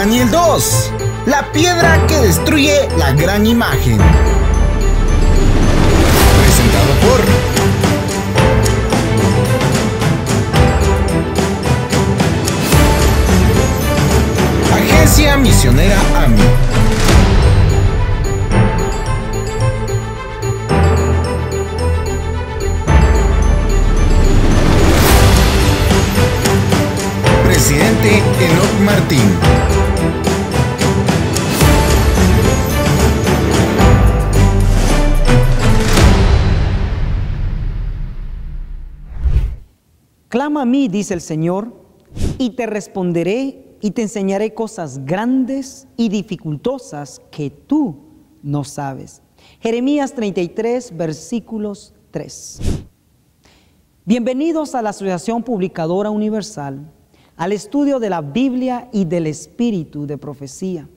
Daniel 2, la piedra que destruye la gran imagen. Presentado por Agencia Misionera AMI. Presidente Enoch Martín. Clama a mí, dice el Señor, y te responderé y te enseñaré cosas grandes y dificultosas que tú no sabes. Jeremías 33, versículos 3. Bienvenidos a la Asociación Publicadora Universal, al estudio de la Biblia y del Espíritu de Profecía.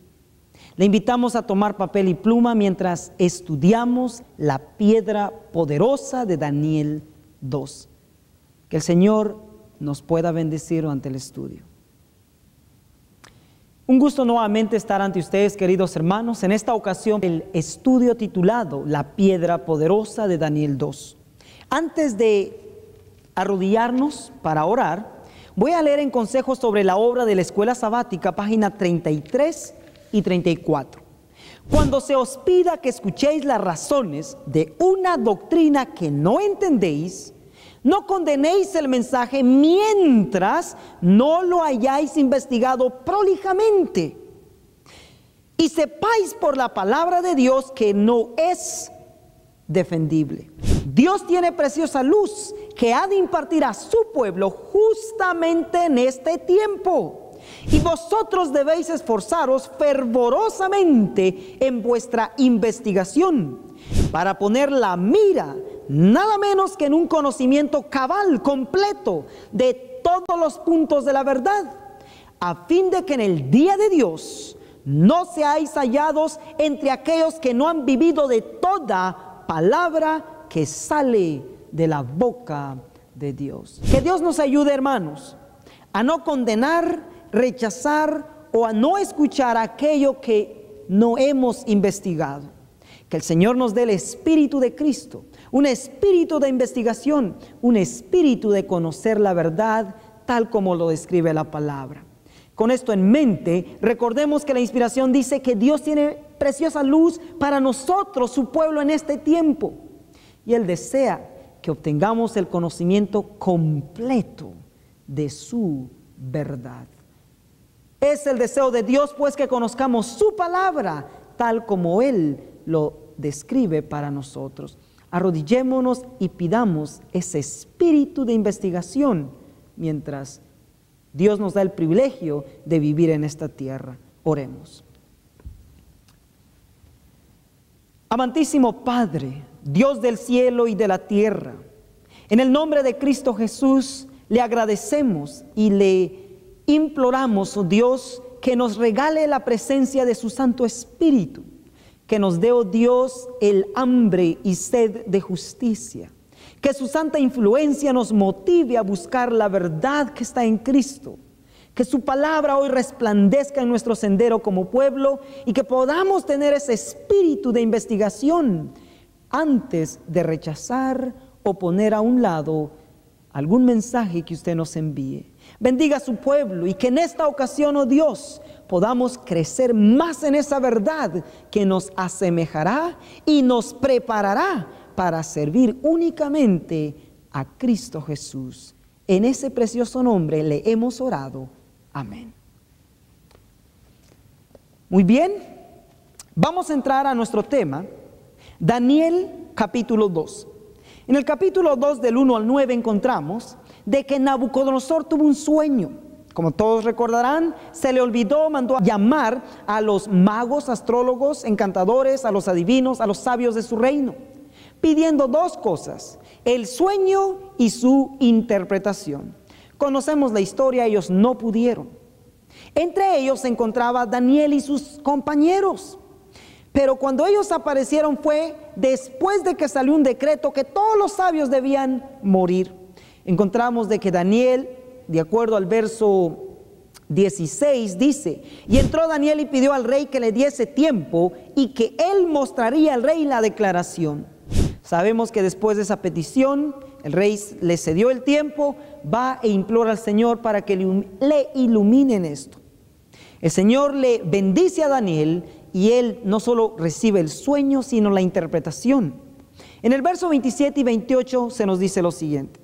Le invitamos a tomar papel y pluma mientras estudiamos la piedra poderosa de Daniel 2. Que el Señor nos pueda bendecir durante el estudio. Un gusto nuevamente estar ante ustedes, queridos hermanos. En esta ocasión, el estudio titulado La piedra poderosa de Daniel 2. Antes de arrodillarnos para orar, voy a leer en consejos sobre la obra de la Escuela Sabática, página 33 y 34. Cuando se os pida que escuchéis las razones de una doctrina que no entendéis, no condenéis el mensaje mientras no lo hayáis investigado prolijamente y sepáis por la palabra de Dios que no es defendible. Dios tiene preciosa luz que ha de impartir a su pueblo justamente en este tiempo. Y vosotros debéis esforzaros fervorosamente en vuestra investigación para poner la mira nada menos que en un conocimiento cabal, completo de todos los puntos de la verdad, a fin de que en el día de Dios no seáis hallados entre aquellos que no han vivido de toda palabra que sale de la boca de Dios. Que Dios nos ayude, hermanos, a no condenar, rechazar o a no escuchar aquello que no hemos investigado. Que el Señor nos dé el Espíritu de Cristo, un espíritu de investigación, un espíritu de conocer la verdad tal como lo describe la palabra. Con esto en mente, recordemos que la inspiración dice que Dios tiene preciosa luz para nosotros, su pueblo, en este tiempo. Y Él desea que obtengamos el conocimiento completo de su verdad. Es el deseo de Dios, pues, que conozcamos su palabra tal como Él lo describe para nosotros. Arrodillémonos y pidamos ese espíritu de investigación mientras Dios nos da el privilegio de vivir en esta tierra. Oremos. Amantísimo Padre, Dios del cielo y de la tierra, en el nombre de Cristo Jesús le agradecemos y le imploramos, oh Dios, que nos regale la presencia de su Santo Espíritu, que nos dé, oh Dios, el hambre y sed de justicia, que su santa influencia nos motive a buscar la verdad que está en Cristo, que su palabra hoy resplandezca en nuestro sendero como pueblo y que podamos tener ese espíritu de investigación antes de rechazar o poner a un lado algún mensaje que usted nos envíe. Bendiga a su pueblo y que en esta ocasión, oh Dios, podamos crecer más en esa verdad que nos asemejará y nos preparará para servir únicamente a Cristo Jesús. En ese precioso nombre le hemos orado. Amén. Muy bien, vamos a entrar a nuestro tema, Daniel capítulo 2. En el capítulo 2 del 1 al 9 encontramos de que Nabucodonosor tuvo un sueño. Como todos recordarán, se le olvidó, mandó a llamar a los magos, astrólogos, encantadores, a los adivinos, a los sabios de su reino, pidiendo dos cosas: el sueño y su interpretación. Conocemos la historia, ellos no pudieron. Entre ellos se encontraba Daniel y sus compañeros. Pero cuando ellos aparecieron fue después de que salió un decreto que todos los sabios debían morir. Encontramos de que Daniel, de acuerdo al verso 16 dice: y entró Daniel y pidió al rey que le diese tiempo y que él mostraría al rey la declaración. Sabemos que después de esa petición, el rey le cedió el tiempo, va e implora al Señor para que le ilumine en esto. El Señor le bendice a Daniel y él no solo recibe el sueño, sino la interpretación. En el verso 27 y 28 se nos dice lo siguiente: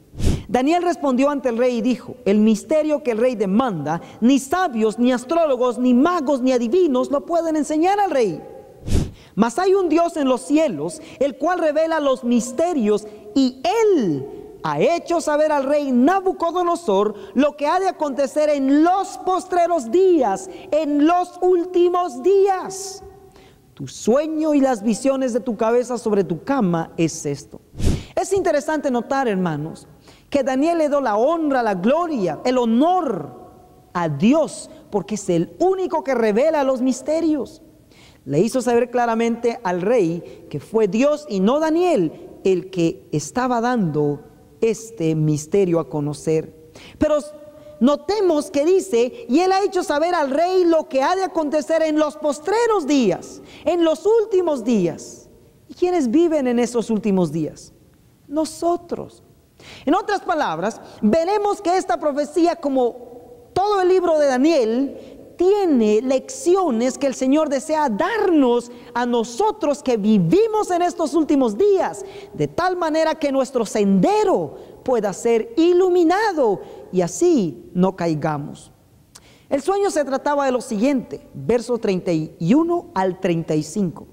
Daniel respondió ante el rey y dijo: el misterio que el rey demanda, ni sabios, ni astrólogos, ni magos, ni adivinos lo pueden enseñar al rey. Mas hay un Dios en los cielos, el cual revela los misterios, y él ha hecho saber al rey Nabucodonosor lo que ha de acontecer en los postreros días, en los últimos días. Tu sueño y las visiones de tu cabeza sobre tu cama es esto. Es interesante notar, hermanos, que Daniel le dio la honra, la gloria, el honor a Dios, porque es el único que revela los misterios. Le hizo saber claramente al rey que fue Dios y no Daniel el que estaba dando este misterio a conocer. Pero notemos que dice: y él ha hecho saber al rey lo que ha de acontecer en los postreros días, en los últimos días. ¿Y quiénes viven en esos últimos días? Nosotros. En otras palabras, veremos que esta profecía, como todo el libro de Daniel, tiene lecciones que el Señor desea darnos a nosotros que vivimos en estos últimos días, de tal manera que nuestro sendero pueda ser iluminado y así no caigamos. El sueño se trataba de lo siguiente, versos 31 al 35.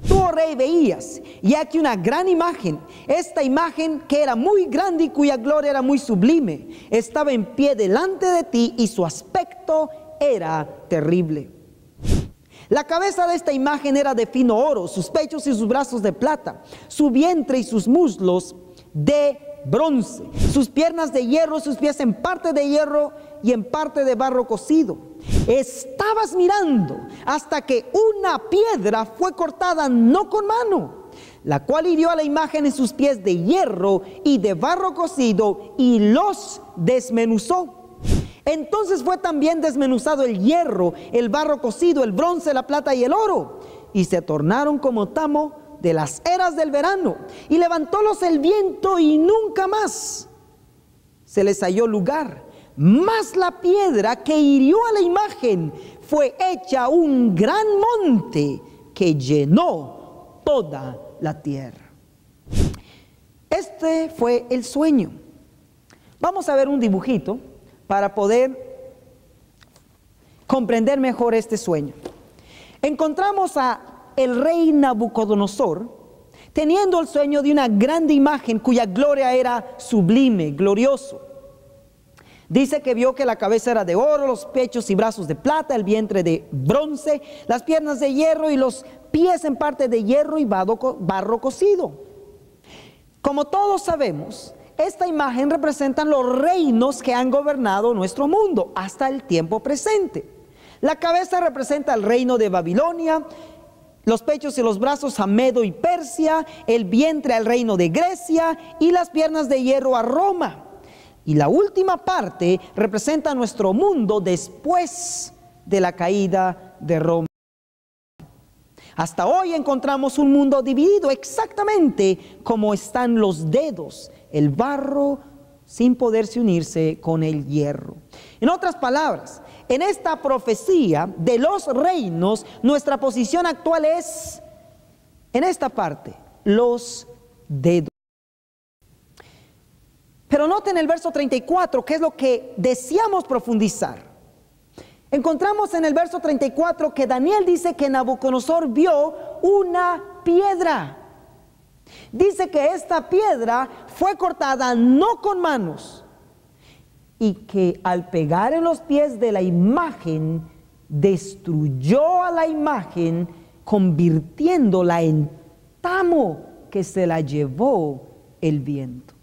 Tú, oh rey, veías, y aquí una gran imagen. Esta imagen, que era muy grande y cuya gloria era muy sublime, estaba en pie delante de ti, y su aspecto era terrible. La cabeza de esta imagen era de fino oro, sus pechos y sus brazos de plata, su vientre y sus muslos de bronce, sus piernas de hierro, sus pies en parte de hierro y en parte de barro cocido. Estabas mirando hasta que una piedra fue cortada no con mano, la cual hirió a la imagen en sus pies de hierro y de barro cocido y los desmenuzó. Entonces fue también desmenuzado el hierro, el barro cocido, el bronce, la plata y el oro, y se tornaron como tamo de las eras del verano, y levantólos el viento y nunca más se les halló lugar. Mas la piedra que hirió a la imagen fue hecha un gran monte que llenó toda la tierra. Este fue el sueño. Vamos a ver un dibujito para poder comprender mejor este sueño. Encontramos a el rey Nabucodonosor teniendo el sueño de una grande imagen cuya gloria era sublime, glorioso. Dice que vio que la cabeza era de oro, los pechos y brazos de plata, el vientre de bronce, las piernas de hierro y los pies en parte de hierro y barro cocido. Como todos sabemos, esta imagen representa los reinos que han gobernado nuestro mundo hasta el tiempo presente. La cabeza representa el reino de Babilonia, los pechos y los brazos a Medo y Persia, el vientre al reino de Grecia y las piernas de hierro a Roma. Y la última parte representa nuestro mundo después de la caída de Roma. Hasta hoy encontramos un mundo dividido exactamente como están los dedos, el barro sin poderse unirse con el hierro. En otras palabras, en esta profecía de los reinos, nuestra posición actual es, en esta parte, los dedos. Pero noten el verso 34, que es lo que deseamos profundizar. Encontramos en el verso 34 que Daniel dice que Nabucodonosor vio una piedra. Dice que esta piedra fue cortada no con manos y que al pegar en los pies de la imagen, destruyó a la imagen, convirtiéndola en tamo que se la llevó el viento.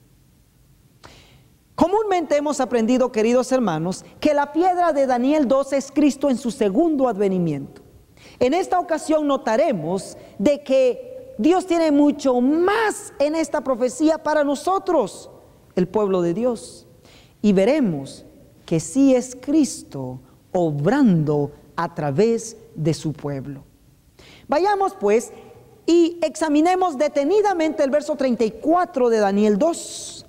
Comúnmente hemos aprendido, queridos hermanos, que la piedra de Daniel 2 es Cristo en su segundo advenimiento. En esta ocasión notaremos de que Dios tiene mucho más en esta profecía para nosotros, el pueblo de Dios. Y veremos que sí es Cristo obrando a través de su pueblo. Vayamos pues y examinemos detenidamente el verso 34 de Daniel 2.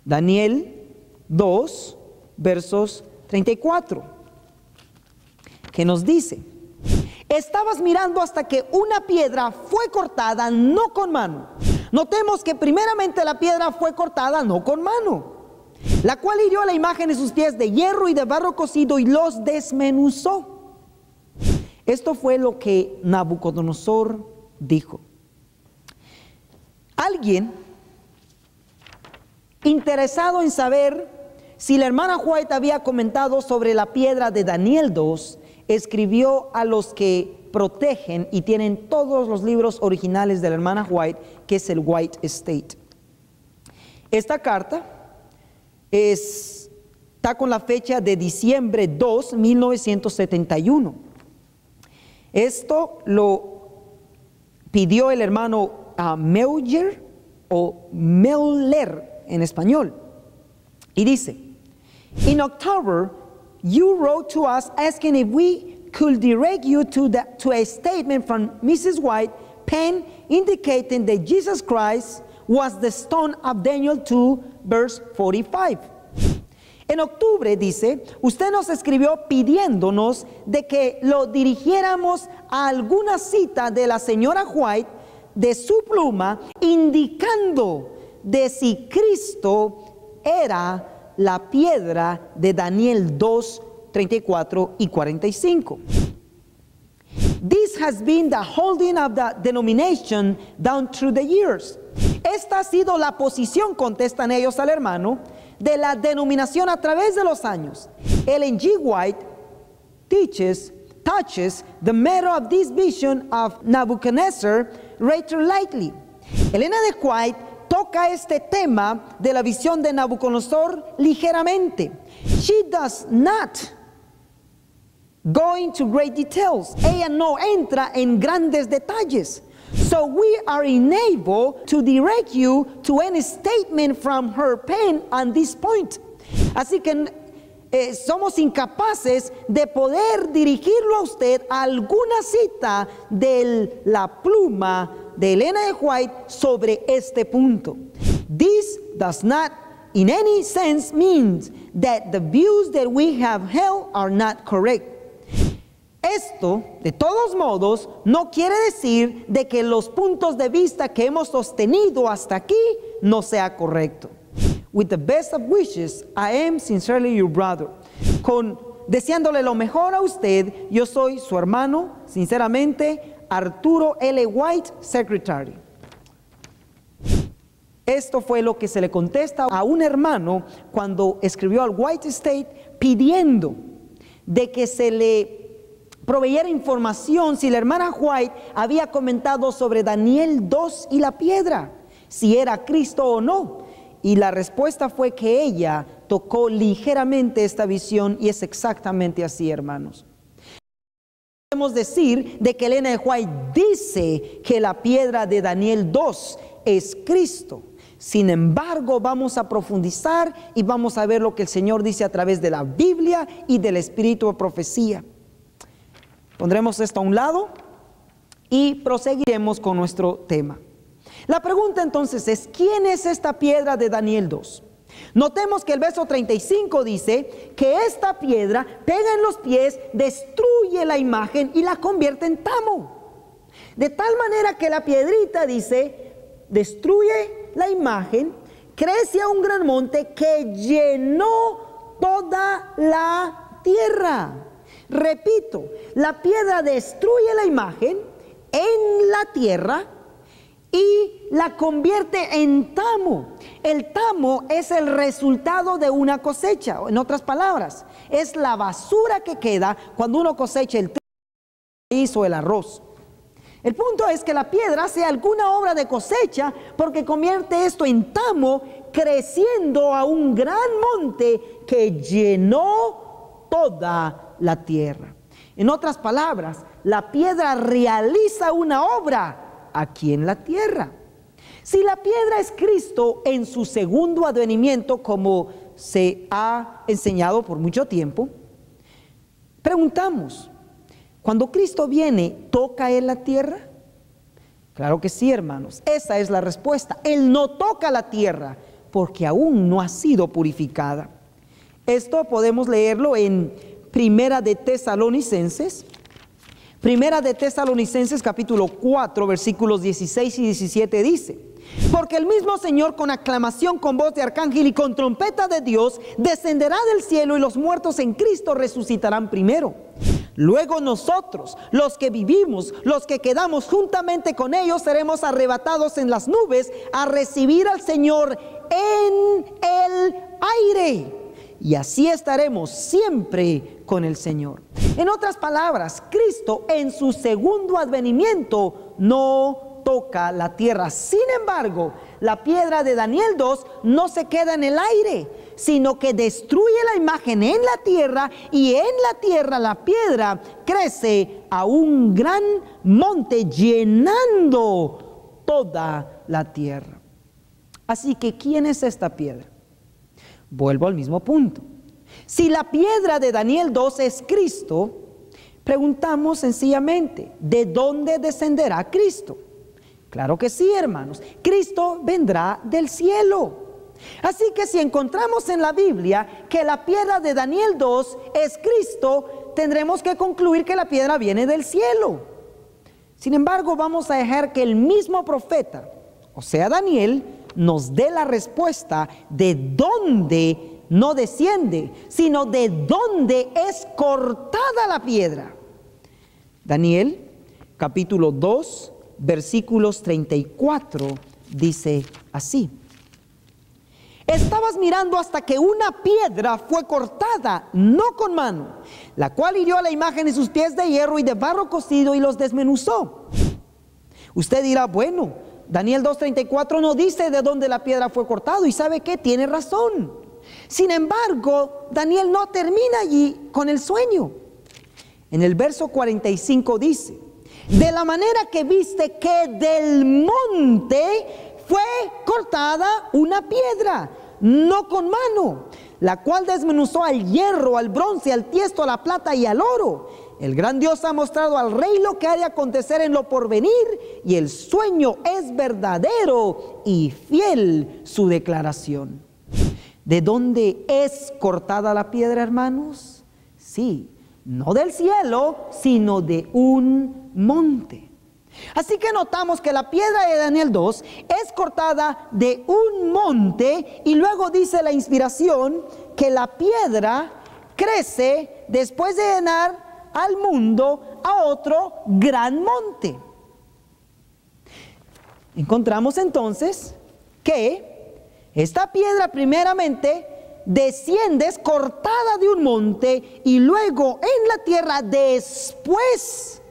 Daniel 2, versos 34, que nos dice: estabas mirando hasta que una piedra fue cortada, no con mano. Notemos que primeramente la piedra fue cortada no con mano, la cual hirió a la imagen de sus pies de hierro y de barro cocido y los desmenuzó. Esto fue lo que Nabucodonosor dijo. Alguien interesado en saber si la hermana White había comentado sobre la piedra de Daniel 2, escribió a los que protegen y tienen todos los libros originales de la hermana White, que es el White Estate. Esta carta está con la fecha de diciembre 2, 1971. Esto lo pidió el hermano Meuler o Meuler en español. Y dice: in October, you wrote to us asking if we could direct you to a statement from Mrs. White, pen indicating that Jesus Christ was the stone of Daniel 2, verse 45. En octubre, dice, usted nos escribió pidiéndonos de que lo dirigiéramos a alguna cita de la señora White de su pluma, indicando de si Cristo era la piedra de Daniel 2, 34 y 45. This has been the holding of the denomination down through the years. Esta ha sido la posición, contestan ellos al hermano, de la denominación a través de los años. Ellen G. White touches the matter of this vision of Nebuchadnezzar rather lightly. Elena de White toca este tema de la visión de Nabucodonosor ligeramente. She does not go into great details. Ella no entra en grandes detalles. So we are unable to direct you to any statement from her pen on this point. Así que somos incapaces de poder dirigirlo a usted a alguna cita de la pluma de Elena de White sobre este punto. This does not in any sense mean that the views that we have held are not correct. Esto, de todos modos, no quiere decir de que los puntos de vista que hemos sostenido hasta aquí no sea correcto. With the best of wishes, I am sincerely your brother. Deseándole lo mejor a usted, yo soy su hermano, sinceramente, Arturo L. White, Secretary. Esto fue lo que se le contesta a un hermano cuando escribió al White Estate pidiendo de que se le proveyera información si la hermana White había comentado sobre Daniel 2 y la piedra, si era Cristo o no. Y la respuesta fue que ella tocó ligeramente esta visión, y es exactamente así, hermanos. Podemos decir de que Elena de White dice que la piedra de Daniel 2 es Cristo. Sin embargo, vamos a profundizar y vamos a ver lo que el Señor dice a través de la Biblia y del espíritu de profecía. Pondremos esto a un lado y proseguiremos con nuestro tema. La pregunta entonces es: ¿quién es esta piedra de Daniel 2? Notemos que el verso 35 dice que esta piedra pega en los pies, destruye la imagen y la convierte en tamo. De tal manera que la piedrita, dice, destruye la imagen, crece a un gran monte que llenó toda la tierra. Repito, la piedra destruye la imagen en la tierra y la convierte en tamo. El tamo es el resultado de una cosecha. En otras palabras, es la basura que queda cuando uno cosecha el trigo o el arroz. El punto es que la piedra hace alguna obra de cosecha porque convierte esto en tamo, creciendo a un gran monte que llenó toda la tierra. En otras palabras, la piedra realiza una obra aquí en la tierra. Si la piedra es Cristo en su segundo advenimiento, como se ha enseñado por mucho tiempo, preguntamos, ¿cuando Cristo viene, toca Él la tierra? Claro que sí, hermanos, esa es la respuesta. Él no toca la tierra porque aún no ha sido purificada. Esto podemos leerlo en Primera de Tesalonicenses capítulo 4, versículos 16 y 17 dice: porque el mismo Señor con aclamación, con voz de arcángel y con trompeta de Dios descenderá del cielo, y los muertos en Cristo resucitarán primero. Luego nosotros, los que vivimos, los que quedamos juntamente con ellos, seremos arrebatados en las nubes a recibir al Señor en el aire. Y así estaremos siempre con el Señor. En otras palabras, Cristo en su segundo advenimiento no toca la tierra. Sin embargo, la piedra de Daniel 2 no se queda en el aire, sino que destruye la imagen en la tierra, y en la tierra la piedra crece a un gran monte, llenando toda la tierra. Así que, ¿quién es esta piedra? Vuelvo al mismo punto. Si la piedra de Daniel 2 es Cristo, preguntamos sencillamente, ¿de dónde descenderá Cristo? Claro que sí, hermanos, Cristo vendrá del cielo. Así que si encontramos en la Biblia que la piedra de Daniel 2 es Cristo, tendremos que concluir que la piedra viene del cielo. Sin embargo, vamos a dejar que el mismo profeta, o sea Daniel, nos dé la respuesta de dónde no desciende, sino de dónde es cortada la piedra. Daniel, capítulo 2, versículos 34, dice así: estabas mirando hasta que una piedra fue cortada, no con mano, la cual hirió a la imagen en sus pies de hierro y de barro cocido y los desmenuzó. Usted dirá, bueno, Daniel 2:34 no dice de dónde la piedra fue cortada, y ¿sabe qué? Tiene razón. Sin embargo, Daniel no termina allí con el sueño. En el verso 45 dice: de la manera que viste que del monte fue cortada una piedra, no con mano, la cual desmenuzó al hierro, al bronce, al tiesto, a la plata y al oro. El gran Dios ha mostrado al rey lo que ha de acontecer en lo porvenir, y el sueño es verdadero y fiel su declaración. ¿De dónde es cortada la piedra, hermanos? Sí, no del cielo, sino de un monte. Así que notamos que la piedra de Daniel 2 es cortada de un monte, y luego dice la inspiración que la piedra crece después de llenar al mundo a otro gran monte. Encontramos entonces que esta piedra primeramente desciende, es cortada de un monte, y luego en la tierra, después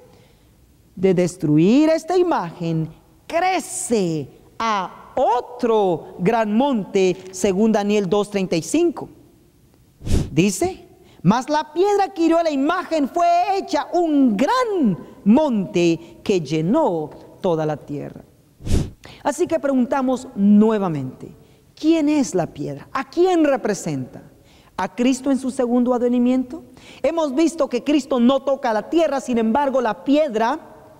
de destruir esta imagen, crece a otro gran monte, según Daniel 2:35. Dice: mas la piedra que hirió la imagen fue hecha un gran monte que llenó toda la tierra. Así que preguntamos nuevamente, ¿quién es la piedra? ¿A quién representa? ¿A Cristo en su segundo advenimiento? Hemos visto que Cristo no toca la tierra, sin embargo la piedra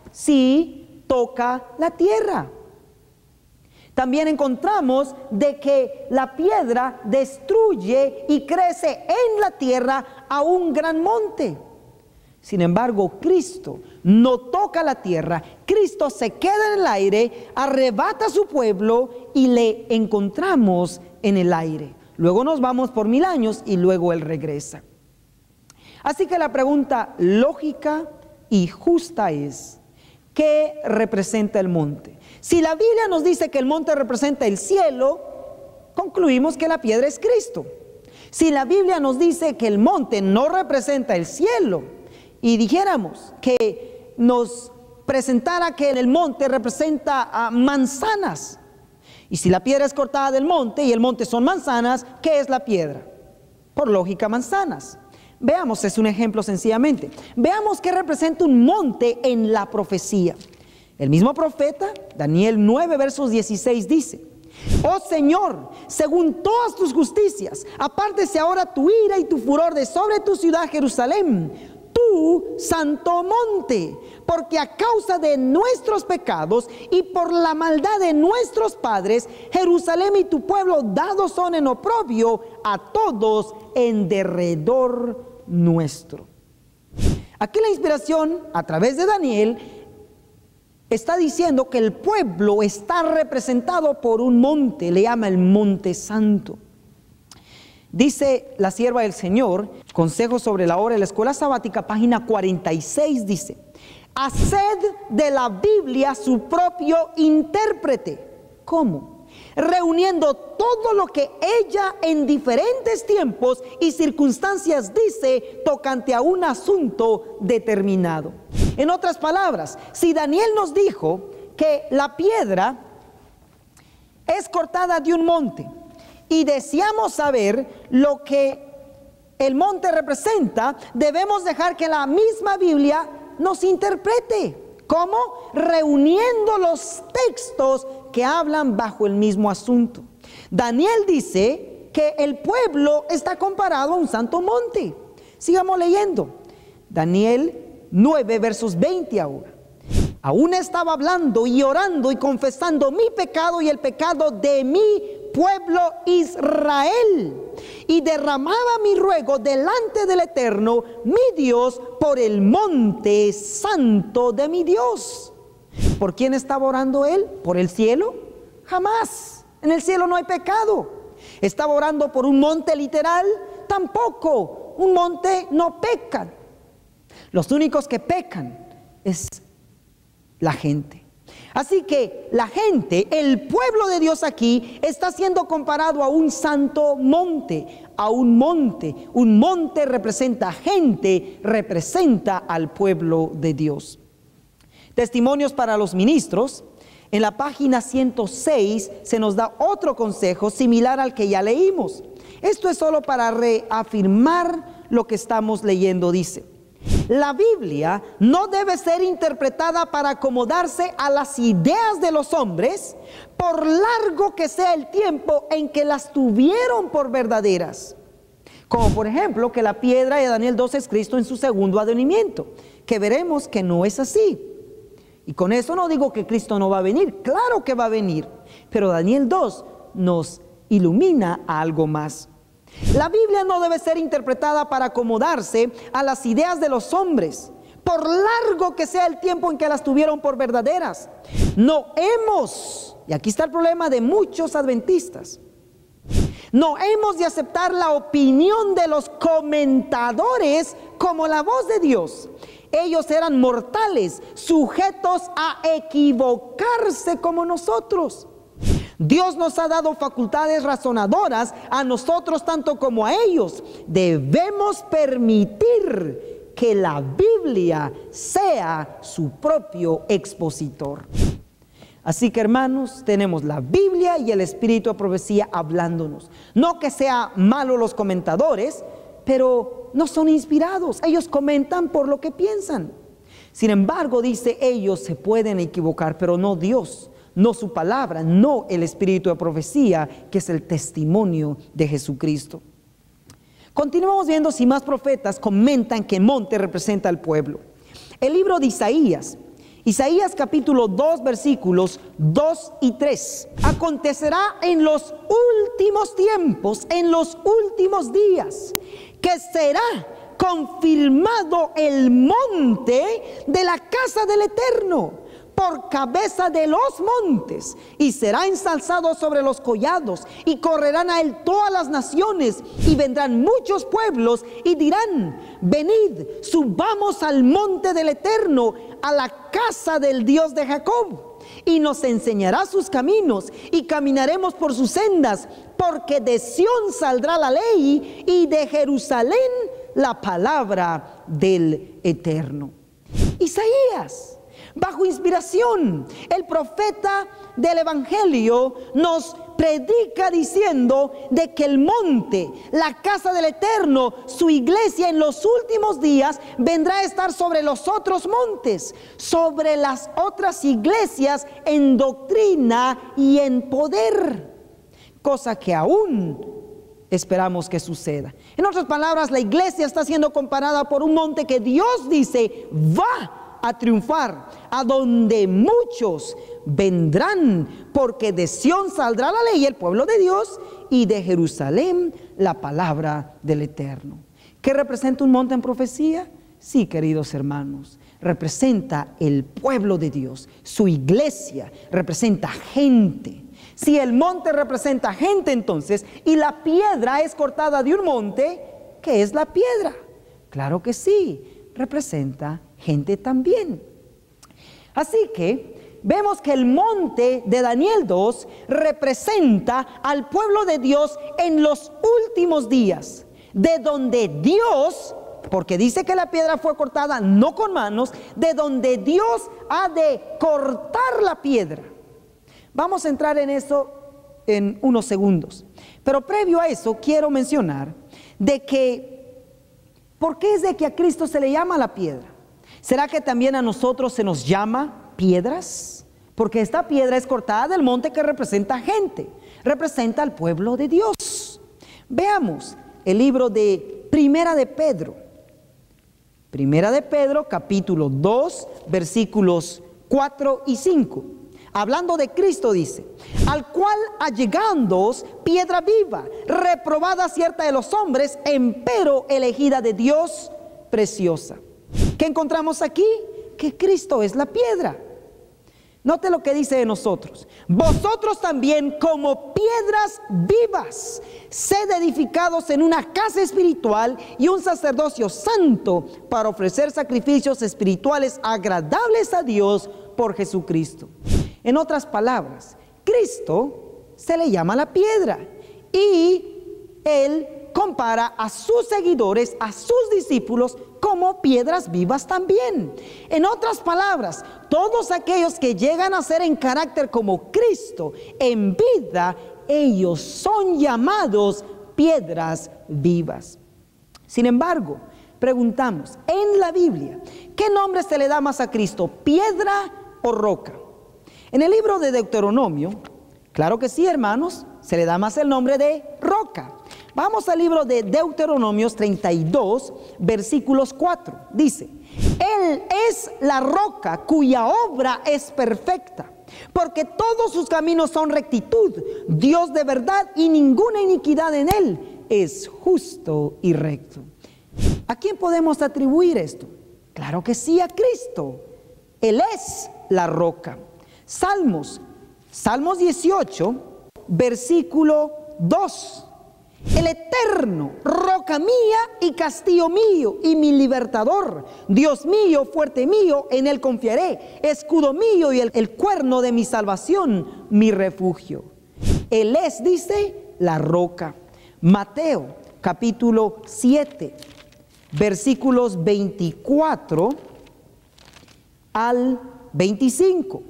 sí toca la tierra. También encontramos de que la piedra destruye y crece en la tierra a un gran monte. Sin embargo, Cristo no toca la tierra. Cristo se queda en el aire, arrebata a su pueblo y le encontramos en el aire. Luego nos vamos por 1000 años y luego Él regresa. Así que la pregunta lógica y justa es: ¿qué representa el monte? Si la Biblia nos dice que el monte representa el cielo, concluimos que la piedra es Cristo. Si la Biblia nos dice que el monte no representa el cielo, y dijéramos que nos presentara que el monte representa manzanas, y si la piedra es cortada del monte y el monte son manzanas, ¿qué es la piedra? Por lógica, manzanas. Veamos, es un ejemplo sencillamente. Veamos qué representa un monte en la profecía. El mismo profeta, Daniel 9, versos 16 dice: Oh Señor, según todas tus justicias, apártese ahora tu ira y tu furor de sobre tu ciudad Jerusalén, tu santo monte, porque a causa de nuestros pecados y por la maldad de nuestros padres, Jerusalén y tu pueblo dados son en oprobio a todos en derredor nuestro. Aquí la inspiración a través de Daniel está diciendo que el pueblo está representado por un monte, le llama el Monte Santo. Dice la sierva del Señor, Consejos sobre la Hora de la Escuela Sabática, página 46, dice: haced de la Biblia su propio intérprete. ¿Cómo? Reuniendo todo lo que ella en diferentes tiempos y circunstancias dice tocante a un asunto determinado. En otras palabras, si Daniel nos dijo que la piedra es cortada de un monte y deseamos saber lo que el monte representa, debemos dejar que la misma Biblia nos interprete. ¿Cómo? Reuniendo los textos que hablan bajo el mismo asunto. Daniel dice que el pueblo está comparado a un santo monte. Sigamos leyendo. Daniel 9, versos 20 ahora. Aún estaba hablando y orando y confesando mi pecado y el pecado de mi pueblo Israel, y derramaba mi ruego delante del Eterno, mi Dios, por el monte santo de mi Dios. ¿Por quién estaba orando él? ¿Por el cielo? Jamás. En el cielo no hay pecado. ¿Estaba orando por un monte literal? Tampoco. Un monte no peca. Los únicos que pecan es la gente. Así que la gente, el pueblo de Dios aquí, está siendo comparado a un santo monte, a un monte. Un monte representa gente, representa al pueblo de Dios. Testimonios para los ministros. En la página 106 se nos da otro consejo similar al que ya leímos. Esto es solo para reafirmar lo que estamos leyendo. Dice: la Biblia no debe ser interpretada para acomodarse a las ideas de los hombres, por largo que sea el tiempo en que las tuvieron por verdaderas. Como por ejemplo que la piedra de Daniel 2 es Cristo en su segundo advenimiento, que veremos que no es así. Y con eso no digo que Cristo no va a venir, claro que va a venir, pero Daniel 2 nos ilumina a algo más. La Biblia no debe ser interpretada para acomodarse a las ideas de los hombres, por largo que sea el tiempo en que las tuvieron por verdaderas. No hemos, y aquí está el problema de muchos adventistas, no hemos de aceptar la opinión de los comentadores como la voz de Dios. Ellos eran mortales, sujetos a equivocarse como nosotros. Dios nos ha dado facultades razonadoras a nosotros tanto como a ellos. Debemos permitir que la Biblia sea su propio expositor. Así que, hermanos, tenemos la Biblia y el Espíritu de profecía hablándonos. No que sean malos los comentadores, pero no son inspirados. Ellos comentan por lo que piensan. Sin embargo, dice, ellos se pueden equivocar, pero no Dios. No su palabra, no el espíritu de profecía, que es el testimonio de Jesucristo. Continuamos viendo si más profetas comentan que el monte representa al pueblo. El libro de Isaías capítulo 2, versículos 2 y 3. Acontecerá en los últimos tiempos, en los últimos días, que será confirmado el monte de la casa del Eterno por cabeza de los montes, y será ensalzado sobre los collados, y correrán a él todas las naciones, y vendrán muchos pueblos, y dirán: venid, subamos al monte del Eterno, a la casa del Dios de Jacob, y nos enseñará sus caminos, y caminaremos por sus sendas, porque de Sión saldrá la ley, y de Jerusalén la palabra del Eterno. Isaías, bajo inspiración, el profeta del Evangelio nos predica diciendo de que el monte, la casa del Eterno, su iglesia en los últimos días vendrá a estar sobre los otros montes, sobre las otras iglesias en doctrina y en poder, cosa que aún esperamos que suceda. En otras palabras, la iglesia está siendo comparada por un monte que Dios dice va a triunfar, a donde muchos vendrán, porque de Sión saldrá la ley, el pueblo de Dios, y de Jerusalén la palabra del Eterno. ¿Qué representa un monte en profecía? Sí, queridos hermanos, representa el pueblo de Dios, su iglesia, representa gente. Si el monte representa gente, entonces, y la piedra es cortada de un monte, ¿qué es la piedra? Claro que sí, representa gente también. Así que vemos que el monte de Daniel 2 representa al pueblo de Dios en los últimos días, de donde Dios, porque dice que la piedra fue cortada no con manos, de donde Dios ha de cortar la piedra. Vamos a entrar en eso en unos segundos. Pero previo a eso quiero mencionar de que, ¿por qué es de que a Cristo se le llama la piedra? ¿Será que también a nosotros se nos llama piedras? Porque esta piedra es cortada del monte que representa gente, representa al pueblo de Dios. Veamos el libro de Primera de Pedro. Primera de Pedro, capítulo 2, versículos 4 y 5. Hablando de Cristo dice, al cual allegándoos piedra viva, reprobada cierta de los hombres, empero elegida de Dios, preciosa. ¿Qué encontramos aquí? Que Cristo es la piedra. Note lo que dice de nosotros. Vosotros también como piedras vivas, sed edificados en una casa espiritual y un sacerdocio santo para ofrecer sacrificios espirituales agradables a Dios por Jesucristo. En otras palabras, Cristo se le llama la piedra y Él compara a sus seguidores, a sus discípulos, como piedras vivas también. En otras palabras, todos aquellos que llegan a ser en carácter como Cristo, en vida, ellos son llamados piedras vivas. Sin embargo, preguntamos, en la Biblia, ¿qué nombre se le da más a Cristo? ¿Piedra o roca? En el libro de Deuteronomio, claro que sí, hermanos, se le da más el nombre de roca. Vamos al libro de Deuteronomios 32, versículos 4. Dice, Él es la roca cuya obra es perfecta, porque todos sus caminos son rectitud, Dios de verdad y ninguna iniquidad en Él, es justo y recto. ¿A quién podemos atribuir esto? Claro que sí, a Cristo. Él es la roca. Salmos 18, versículo 2. El Eterno, roca mía y castillo mío y mi libertador, Dios mío, fuerte mío, en Él confiaré, escudo mío y el cuerno de mi salvación, mi refugio. Él es, dice, la roca. Mateo, capítulo 7, versículos 24 al 25.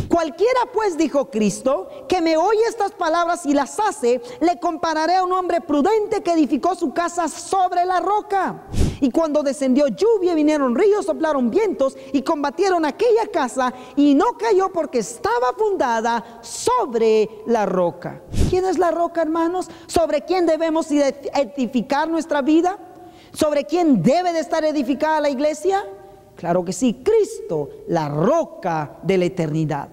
Cualquiera pues, dijo Cristo, que me oye estas palabras y las hace, le compararé a un hombre prudente que edificó su casa sobre la roca. Y cuando descendió lluvia, vinieron ríos, soplaron vientos y combatieron aquella casa, y no cayó porque estaba fundada sobre la roca. ¿Quién es la roca, hermanos? ¿Sobre quién debemos edificar nuestra vida? ¿Sobre quién debe de estar edificada la iglesia? Claro que sí, Cristo, la roca de la eternidad.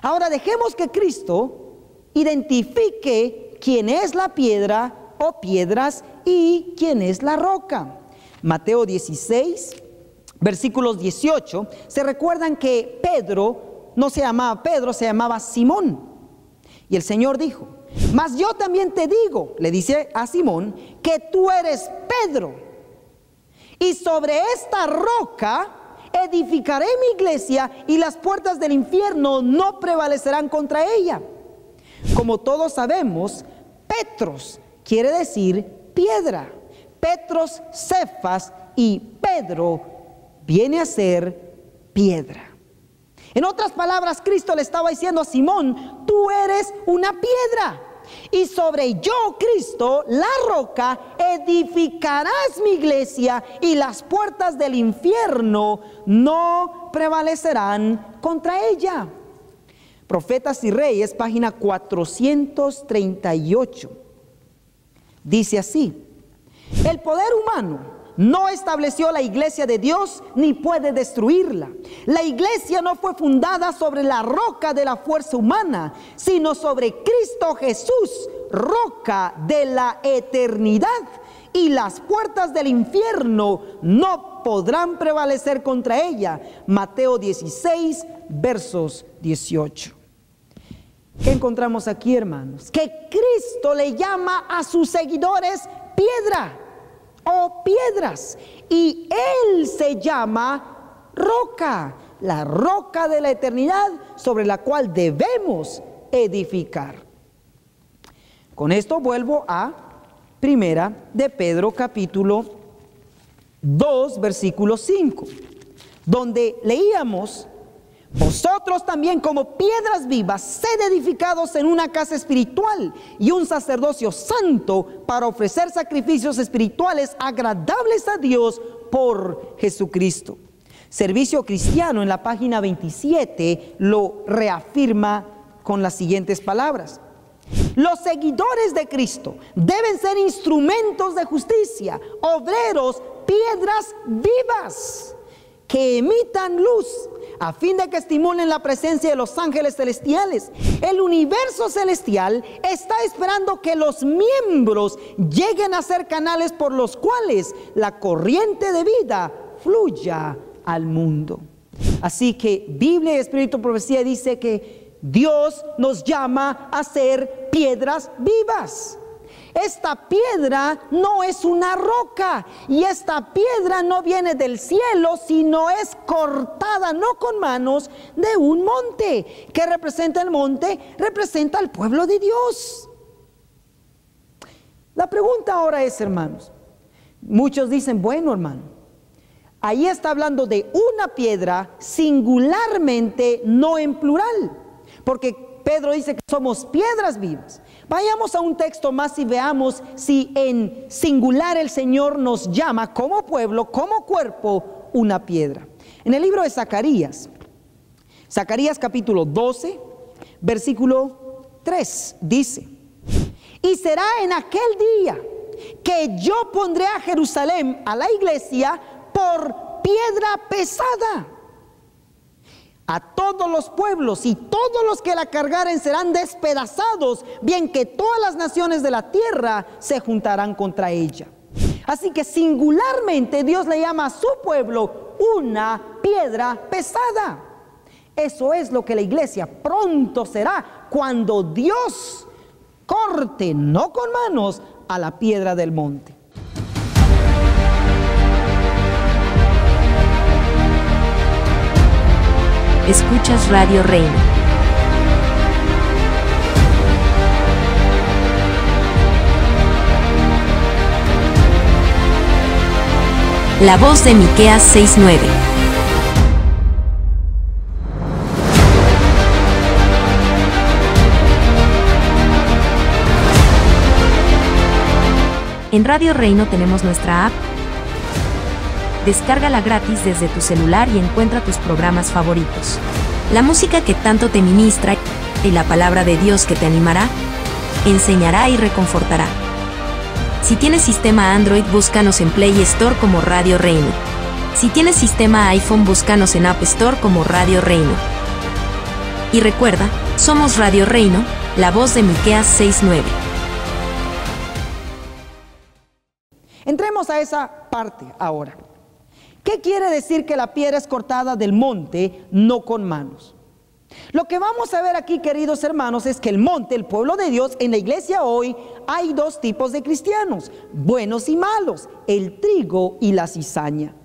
Ahora dejemos que Cristo identifique quién es la piedra o piedras y quién es la roca. Mateo 16, versículos 18, se recuerdan que Pedro no se llamaba Pedro, se llamaba Simón. Y el Señor dijo, mas yo también te digo, le dice a Simón, que tú eres Pedro. Y sobre esta roca edificaré mi iglesia y las puertas del infierno no prevalecerán contra ella. Como todos sabemos, Petros quiere decir piedra. Petros, Cefas y Pedro viene a ser piedra. En otras palabras, Cristo le estaba diciendo a Simón, tú eres una piedra. y sobre yo, Cristo, la roca, edificarás mi iglesia, y las puertas del infierno no prevalecerán contra ella. Profetas y Reyes, página 438. Dice así: el poder humano no estableció la iglesia de Dios ni puede destruirla. La iglesia no fue fundada sobre la roca de la fuerza humana, sino sobre Cristo Jesús, roca de la eternidad. Y las puertas del infierno no podrán prevalecer contra ella. Mateo 16, versos 18. ¿Qué encontramos aquí, hermanos? Que Cristo le llama a sus seguidores piedra o piedras, y Él se llama roca, la roca de la eternidad sobre la cual debemos edificar. Con esto vuelvo a Primera de Pedro capítulo 2 versículo 5, donde leíamos: vosotros también, como piedras vivas, sed edificados en una casa espiritual y un sacerdocio santo, para ofrecer sacrificios espirituales agradables a Dios por Jesucristo. Servicio Cristiano, en la página 27, lo reafirma con las siguientes palabras: los seguidores de Cristo deben ser instrumentos de justicia, obreros, piedras vivas, que emitan luz, a fin de que estimulen la presencia de los ángeles celestiales. El universo celestial está esperando que los miembros lleguen a ser canales por los cuales la corriente de vida fluya al mundo. Así que Biblia, Espíritu, Profecía dice que Dios nos llama a ser piedras vivas. Esta piedra no es una roca, y esta piedra no viene del cielo, sino es cortada, no con manos, de un monte. ¿Qué representa el monte? Representa al pueblo de Dios. La pregunta ahora es, hermanos, muchos dicen: bueno, hermano, ahí está hablando de una piedra singularmente, no en plural, porque Pedro dice que somos piedras vivas. Vayamos a un texto más y veamos si en singular el Señor nos llama como pueblo, como cuerpo, una piedra. En el libro de Zacarías, Zacarías capítulo 12, versículo 3, dice: y será en aquel día que yo pondré a Jerusalén, a la iglesia, por piedra pesada. A todos los pueblos y todos los que la cargaren serán despedazados, bien que todas las naciones de la tierra se juntarán contra ella. Así que singularmente Dios le llama a su pueblo una piedra pesada. Eso es lo que la iglesia pronto será, cuando Dios corte, no con manos, a la piedra del monte. Escuchas Radio Reino. La voz de Miqueas 6:9. En Radio Reino tenemos nuestra app. Descárgala gratis desde tu celular y encuentra tus programas favoritos. La música que tanto te ministra y la palabra de Dios que te animará, enseñará y reconfortará. Si tienes sistema Android, búscanos en Play Store como Radio Reino. Si tienes sistema iPhone, búscanos en App Store como Radio Reino. Y recuerda, somos Radio Reino, la voz de Miqueas 6:9. Entremos a esa parte ahora. ¿Qué quiere decir que la piedra es cortada del monte, no con manos? Lo que vamos a ver aquí, queridos hermanos, es que el monte, el pueblo de Dios, en la iglesia hoy hay dos tipos de cristianos, buenos y malos, el trigo y la cizaña.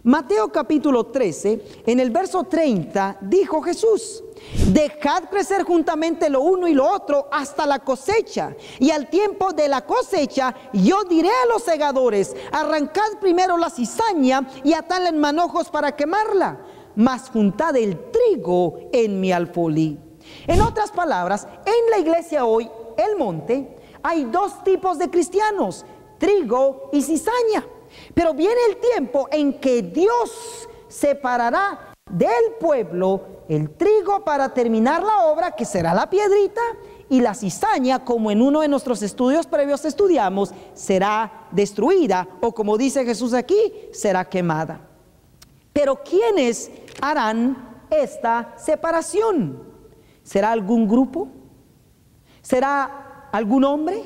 Mateo capítulo 13, en el verso 30, dijo Jesús: dejad crecer juntamente lo uno y lo otro hasta la cosecha, y al tiempo de la cosecha yo diré a los segadores: arrancad primero la cizaña y atadla en manojos para quemarla, mas juntad el trigo en mi alfolí. En otras palabras, en la iglesia hoy el monte, hay dos tipos de cristianos, trigo y cizaña. Pero viene el tiempo en que Dios separará del pueblo el trigo para terminar la obra, que será la piedrita, y la cizaña, como en uno de nuestros estudios previos estudiamos, será destruida, o como dice Jesús aquí, será quemada. Pero ¿quiénes harán esta separación? ¿Será algún grupo? ¿Será algún hombre?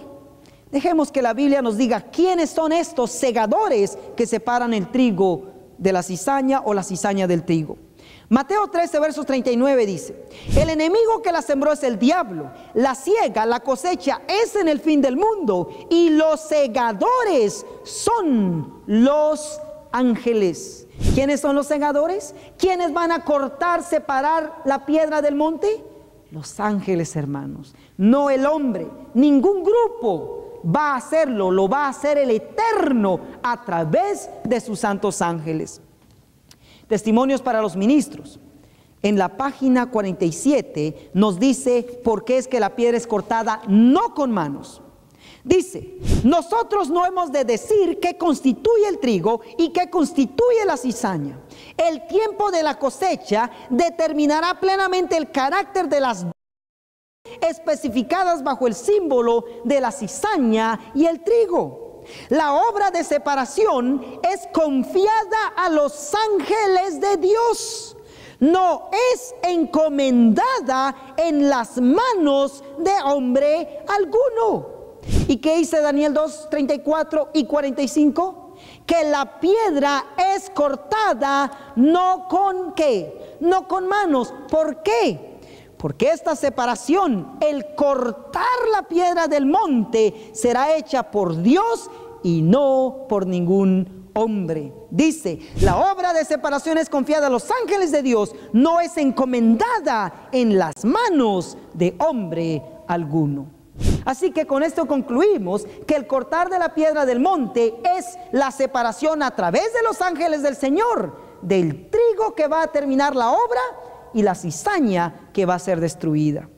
Dejemos que la Biblia nos diga quiénes son estos segadores que separan el trigo de la cizaña o la cizaña del trigo. Mateo 13, versos 39 dice: el enemigo que la sembró es el diablo, la siega, la cosecha es en el fin del mundo, y los segadores son los ángeles. ¿Quiénes son los segadores? ¿Quiénes van a cortar, separar la piedra del monte? Los ángeles, hermanos, no el hombre. Ningún grupo va a hacerlo, lo va a hacer el Eterno a través de sus santos ángeles. Testimonios para los ministros. En la página 47 nos dice por qué es que la piedra es cortada no con manos. Dice: nosotros no hemos de decir qué constituye el trigo y qué constituye la cizaña. El tiempo de la cosecha determinará plenamente el carácter de las especificadas bajo el símbolo de la cizaña y el trigo. La obra de separación es confiada a los ángeles de Dios, no es encomendada en las manos de hombre alguno. ¿Y qué dice Daniel 2, 34 y 45? Que la piedra es cortada no con ¿qué? No con manos. ¿Por qué? Porque esta separación, el cortar la piedra del monte, será hecha por Dios y no por ningún hombre. Dice: la obra de separación es confiada a los ángeles de Dios, no es encomendada en las manos de hombre alguno. Así que con esto concluimos que el cortar de la piedra del monte es la separación a través de los ángeles del Señor del trigo que va a terminar la obra y la cizaña que va a ser destruida.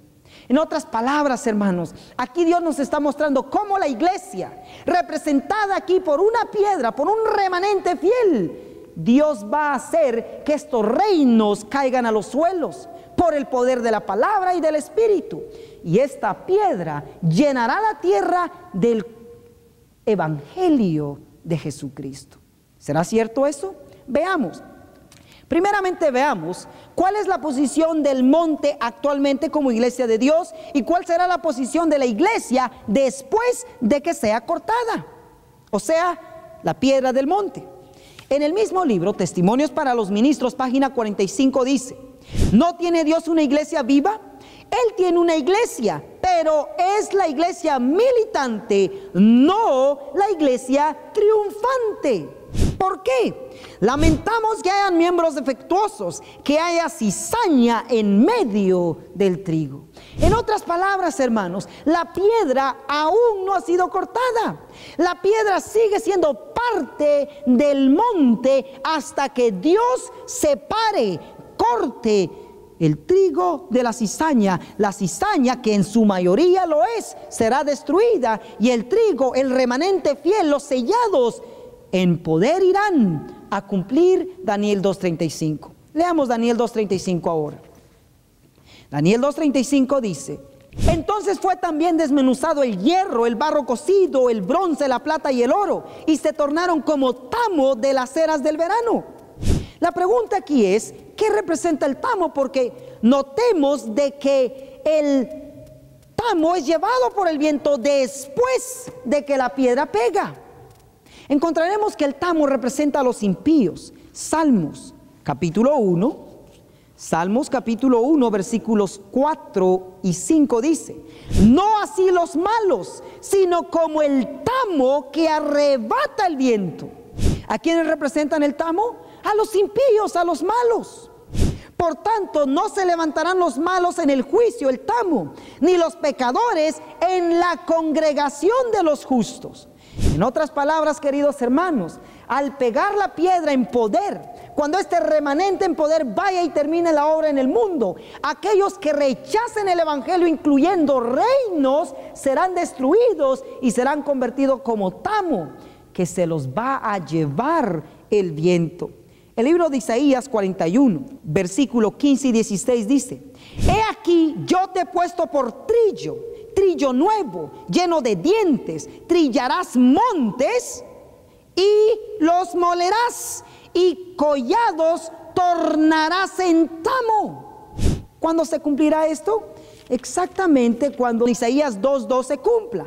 En otras palabras, hermanos, aquí Dios nos está mostrando cómo la iglesia, representada aquí por una piedra, por un remanente fiel, Dios va a hacer que estos reinos caigan a los suelos por el poder de la palabra y del Espíritu. Y esta piedra llenará la tierra del evangelio de Jesucristo. ¿Será cierto eso? Veamos. Primeramente veamos cuál es la posición del monte actualmente como iglesia de Dios y cuál será la posición de la iglesia después de que sea cortada, o sea, la piedra del monte. En el mismo libro, Testimonios para los Ministros, página 45 dice: ¿no tiene Dios una iglesia viva? Él tiene una iglesia, pero es la iglesia militante, no la iglesia triunfante. ¿Por qué? Lamentamos que hayan miembros defectuosos, que haya cizaña en medio del trigo. En otras palabras, hermanos, la piedra aún no ha sido cortada. La piedra sigue siendo parte del monte hasta que Dios separe, corte el trigo de la cizaña que en su mayoría lo es, será destruida, y el trigo, el remanente fiel, los sellados, en poder irán a cumplir Daniel 2:35. Leamos Daniel 2:35 ahora. Daniel 2:35 dice: entonces fue también desmenuzado el hierro, el barro cocido, el bronce, la plata y el oro, y se tornaron como tamo de las eras del verano. La pregunta aquí es: ¿qué representa el tamo? Porque notemos de que el tamo es llevado por el viento después de que la piedra pega. Encontraremos que el tamo representa a los impíos. Salmos capítulo 1, versículos 4 y 5 dice: no así los malos, sino como el tamo que arrebata el viento. ¿A quiénes representan el tamo? A los impíos, a los malos. Por tanto, no se levantarán los malos en el juicio, el tamo, ni los pecadores en la congregación de los justos. En otras palabras, queridos hermanos, al pegar la piedra en poder, cuando este remanente en poder vaya y termine la obra en el mundo, aquellos que rechacen el evangelio, incluyendo reinos, serán destruidos y serán convertidos como tamo, que se los va a llevar el viento. El libro de Isaías 41, versículo 15 y 16 dice: he aquí, yo te he puesto por trillo, trillo nuevo, lleno de dientes, trillarás montes y los molerás, y collados tornarás en tamo. ¿Cuándo se cumplirá esto? Exactamente cuando Isaías 2:2 se cumpla.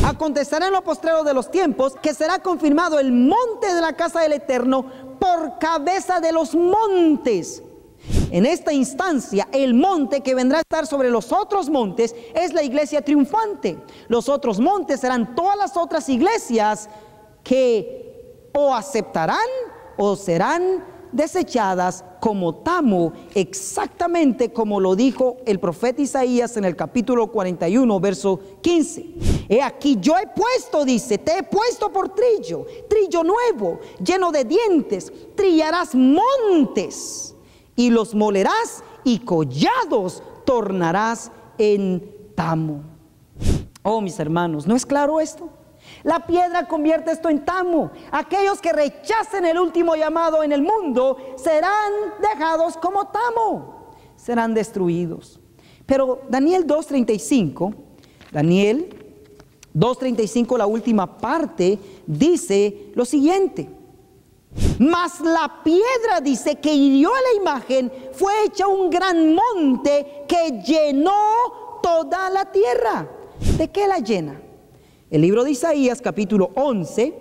Acontecerá en lo postrero de los tiempos que será confirmado el monte de la casa del Eterno por cabeza de los montes. En esta instancia, el monte que vendrá a estar sobre los otros montes es la iglesia triunfante. Los otros montes serán todas las otras iglesias que o aceptarán o serán desechadas como tamo, exactamente como lo dijo el profeta Isaías en el capítulo 41, verso 15. He aquí yo he puesto, dice, te he puesto por trillo, trillo nuevo, lleno de dientes, trillarás montes y los molerás, y collados tornarás en tamo. Oh, mis hermanos, ¿no es claro esto? La piedra convierte esto en tamo. Aquellos que rechacen el último llamado en el mundo serán dejados como tamo, serán destruidos. Pero Daniel 2:35, Daniel 2:35, la última parte, dice lo siguiente: mas la piedra, dice, que hirió a la imagen fue hecha un gran monte que llenó toda la tierra. ¿De qué la llena? El libro de Isaías capítulo 11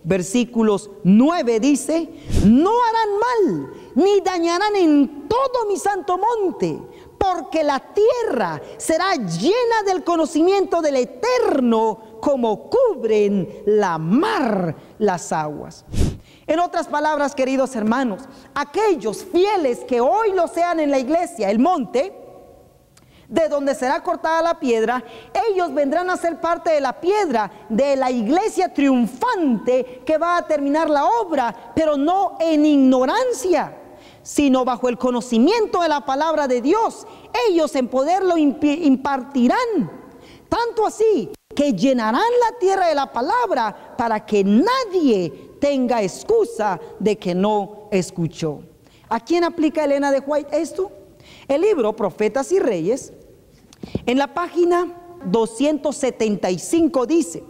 versículos 9 dice: no harán mal ni dañarán en todo mi santo monte, porque la tierra será llena del conocimiento del Eterno, como cubren la mar las aguas. En otras palabras, queridos hermanos, aquellos fieles que hoy lo sean en la iglesia, el monte, de donde será cortada la piedra, ellos vendrán a ser parte de la piedra, de la iglesia triunfante que va a terminar la obra, pero no en ignorancia, sino bajo el conocimiento de la palabra de Dios. Ellos en poder lo impartirán, tanto así que llenarán la tierra de la palabra para que nadie tenga excusa de que no escuchó. ¿A quién aplica Elena de White esto? El libro Profetas y Reyes, en la página 275 dice: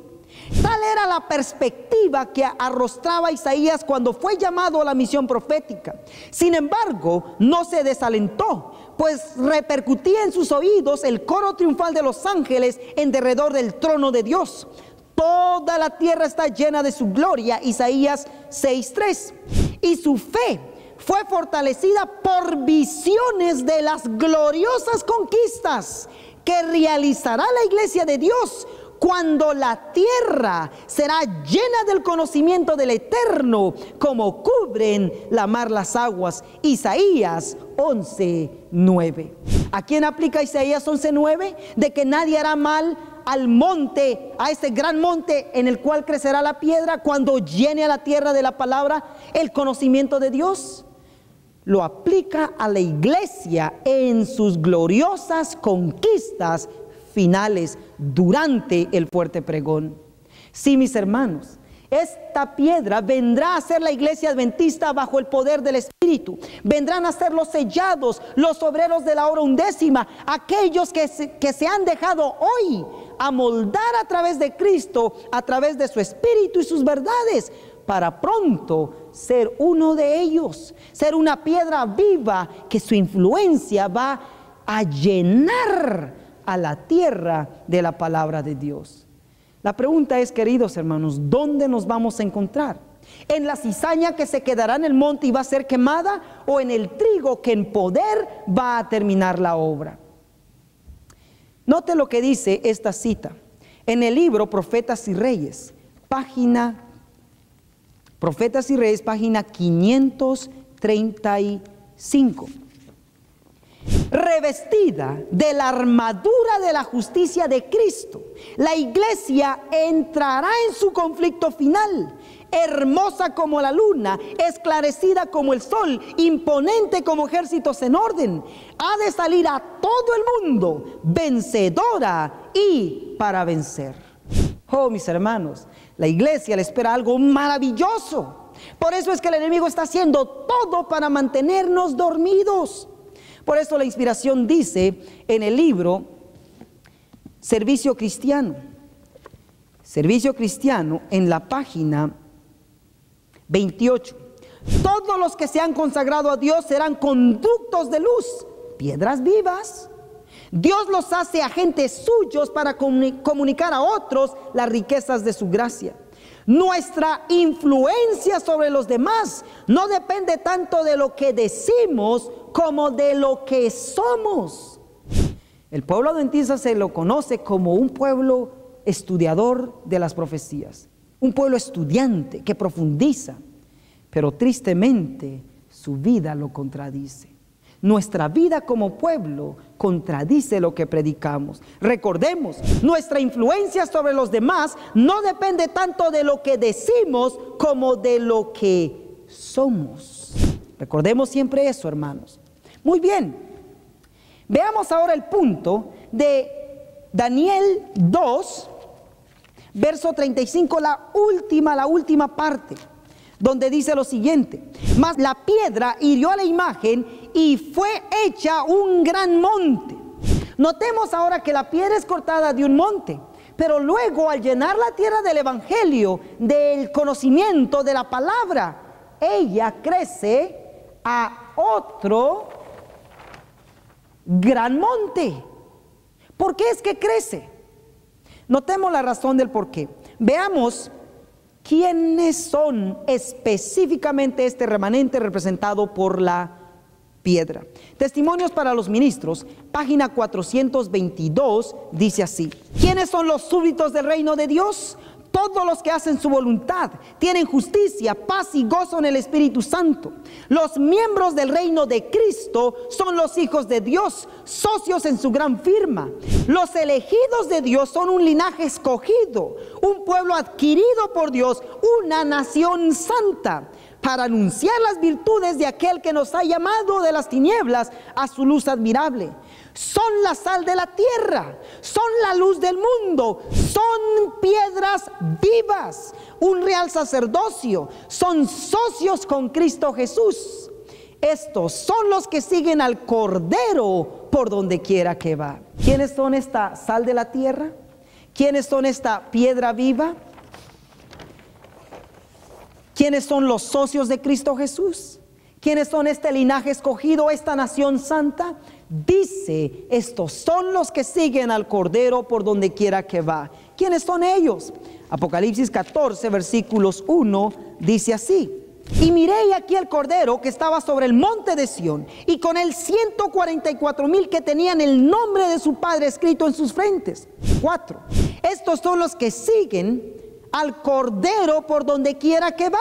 tal era la perspectiva que arrostraba Isaías cuando fue llamado a la misión profética. Sin embargo, no se desalentó, pues repercutía en sus oídos el coro triunfal de los ángeles en derredor del trono de Dios. Toda la tierra está llena de su gloria, Isaías 6:3. Y su fe fue fortalecida por visiones de las gloriosas conquistas que realizará la iglesia de Dios cuando la tierra será llena del conocimiento del Eterno, como cubren la mar las aguas. Isaías 11:9. ¿A quién aplica Isaías 11:9? De que nadie hará mal al monte, a ese gran monte en el cual crecerá la piedra cuando llene a la tierra de la palabra el conocimiento de Dios. Lo aplica a la iglesia en sus gloriosas conquistas finales durante el fuerte pregón. Sí, mis hermanos, esta piedra vendrá a ser la iglesia adventista bajo el poder del Espíritu. Vendrán a ser los sellados, los obreros de la hora undécima, aquellos que se han dejado hoy amoldar a través de Cristo, a través de su Espíritu y sus verdades, para pronto ser uno de ellos, ser una piedra viva que su influencia va a llenar a la tierra de la palabra de Dios. La pregunta es, queridos hermanos, ¿dónde nos vamos a encontrar? ¿En la cizaña que se quedará en el monte y va a ser quemada, o en el trigo que en poder va a terminar la obra? Note lo que dice esta cita en el libro Profetas y Reyes, página 535. revestida de la armadura de la justicia de Cristo, la iglesia entrará en su conflicto final, hermosa como la luna, esclarecida como el sol, imponente como ejércitos en orden. Ha de salir a todo el mundo vencedora y para vencer. Oh, mis hermanos, la iglesia le espera algo maravilloso. Por eso es que el enemigo está haciendo todo para mantenernos dormidos. Por eso la inspiración dice en el libro Servicio Cristiano en la página 28. Todos los que se han consagrado a Dios serán conductos de luz, piedras vivas. Dios los hace agentes suyos para comunicar a otros las riquezas de su gracia. Nuestra influencia sobre los demás no depende tanto de lo que decimos como de lo que somos. El pueblo adventista se lo conoce como un pueblo estudiador de las profecías, un pueblo estudiante que profundiza, pero tristemente su vida lo contradice. Nuestra vida como pueblo contradice lo que predicamos. Recordemos, nuestra influencia sobre los demás no depende tanto de lo que decimos como de lo que somos. Recordemos siempre eso, hermanos. Muy bien, veamos ahora el punto de Daniel 2, verso 35, la última parte, donde dice lo siguiente: mas la piedra hirió a la imagen y fue hecha un gran monte. Notemos ahora que la piedra es cortada de un monte, pero luego al llenar la tierra del evangelio, del conocimiento de la palabra, ella crece a otro gran monte. ¿Por qué es que crece? Notemos la razón del por qué. Veamos quiénes son específicamente este remanente representado por la piedra. Testimonios para los ministros, página 422, dice así: ¿quiénes son los súbditos del reino de Dios? Todos los que hacen su voluntad, tienen justicia, paz y gozo en el Espíritu Santo. Los miembros del reino de Cristo son los hijos de Dios, socios en su gran firma. Los elegidos de Dios son un linaje escogido, un pueblo adquirido por Dios, una nación santa, para anunciar las virtudes de aquel que nos ha llamado de las tinieblas a su luz admirable. Son la sal de la tierra, son la luz del mundo, son piedras vivas, un real sacerdocio, son socios con Cristo Jesús. Estos son los que siguen al Cordero por donde quiera que va. ¿Quiénes son esta sal de la tierra? ¿Quiénes son esta piedra viva? ¿Quiénes son los socios de Cristo Jesús? ¿Quiénes son este linaje escogido, esta nación santa? Dice, estos son los que siguen al Cordero por donde quiera que va. ¿Quiénes son ellos? Apocalipsis 14, versículos 1, dice así: y miré y aquí el Cordero que estaba sobre el monte de Sión, y con él 144,000 que tenían el nombre de su Padre escrito en sus frentes. 4. Estos son los que siguen al Cordero por donde quiera que va,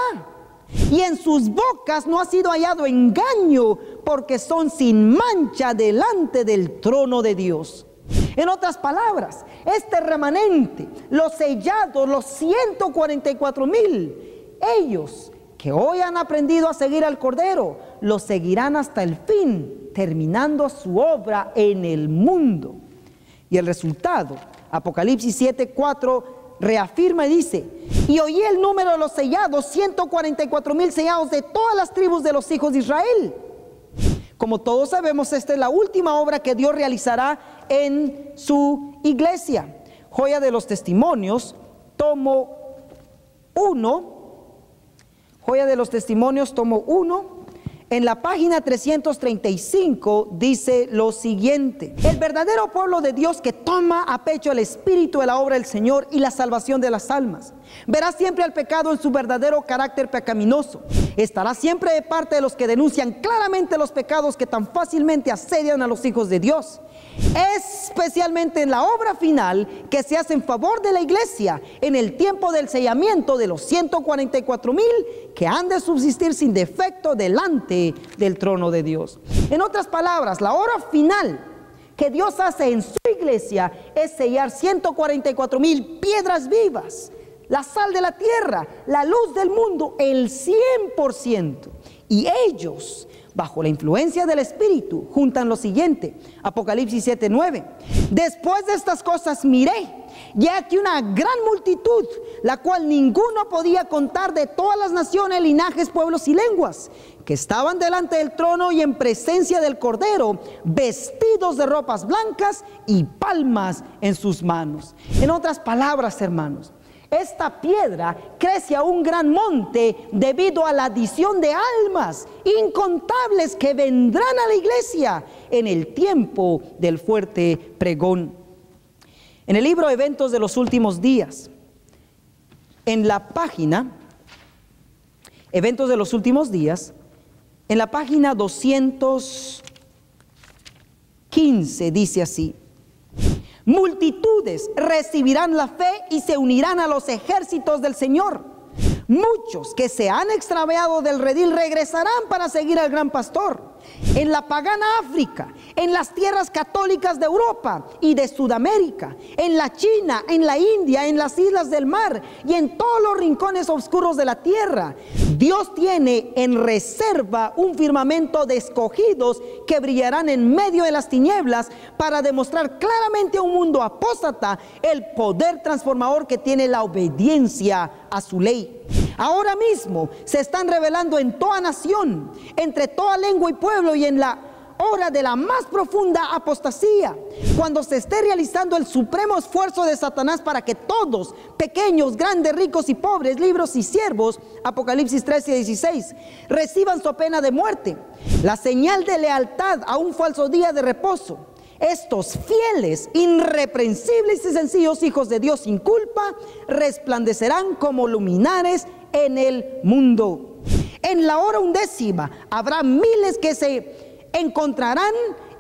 y en sus bocas no ha sido hallado engaño, porque son sin mancha delante del trono de Dios. En otras palabras, este remanente, los sellados, los 144,000, ellos que hoy han aprendido a seguir al Cordero, lo seguirán hasta el fin, terminando su obra en el mundo. Y el resultado, Apocalipsis 7:4, reafirma y dice: y oí el número de los sellados, 144,000 sellados de todas las tribus de los hijos de Israel. Como todos sabemos, esta es la última obra que Dios realizará en su iglesia. Joya de los Testimonios, tomo 1. Joya de los Testimonios, tomo 1. En la página 335 dice lo siguiente: el verdadero pueblo de Dios que toma a pecho el espíritu de la obra del Señor y la salvación de las almas, verá siempre al pecado en su verdadero carácter pecaminoso Estará siempre de parte de los que denuncian claramente los pecados que tan fácilmente asedian a los hijos de Dios, especialmente en la obra final que se hace en favor de la iglesia en el tiempo del sellamiento de los 144,000 que han de subsistir sin defecto delante del trono de Dios. En otras palabras, la obra final que Dios hace en su iglesia es sellar 144,000 piedras vivas, la sal de la tierra, la luz del mundo, el 100%. Y ellos, bajo la influencia del Espíritu, juntan lo siguiente: Apocalipsis 7:9. Después de estas cosas miré, y aquí una gran multitud, la cual ninguno podía contar, de todas las naciones, linajes, pueblos y lenguas, que estaban delante del trono y en presencia del Cordero, vestidos de ropas blancas y palmas en sus manos. En otras palabras, hermanos, esta piedra crece a un gran monte debido a la adición de almas incontables que vendrán a la iglesia en el tiempo del fuerte pregón. En el libro Eventos de los Últimos Días, en la página Eventos de los Últimos Días, en la página 215 dice así: multitudes recibirán la fe y se unirán a los ejércitos del Señor. Muchos que se han extraviado del redil regresarán para seguir al gran pastor. En la pagana África, en las tierras católicas de Europa y de Sudamérica, en la China, en la India, en las islas del mar y en todos los rincones oscuros de la tierra, Dios tiene en reserva un firmamento de escogidos que brillarán en medio de las tinieblas para demostrar claramente a un mundo apóstata el poder transformador que tiene la obediencia a su ley. Ahora mismo se están revelando en toda nación, entre toda lengua y pueblo, y en la hora de la más profunda apostasía, cuando se esté realizando el supremo esfuerzo de Satanás para que todos, pequeños, grandes, ricos y pobres, libres y siervos, Apocalipsis 13:16, reciban su pena de muerte, la señal de lealtad a un falso día de reposo. Estos fieles, irreprensibles y sencillos hijos de Dios sin culpa resplandecerán como luminares en el mundo. En la hora 11 habrá miles que se encontrarán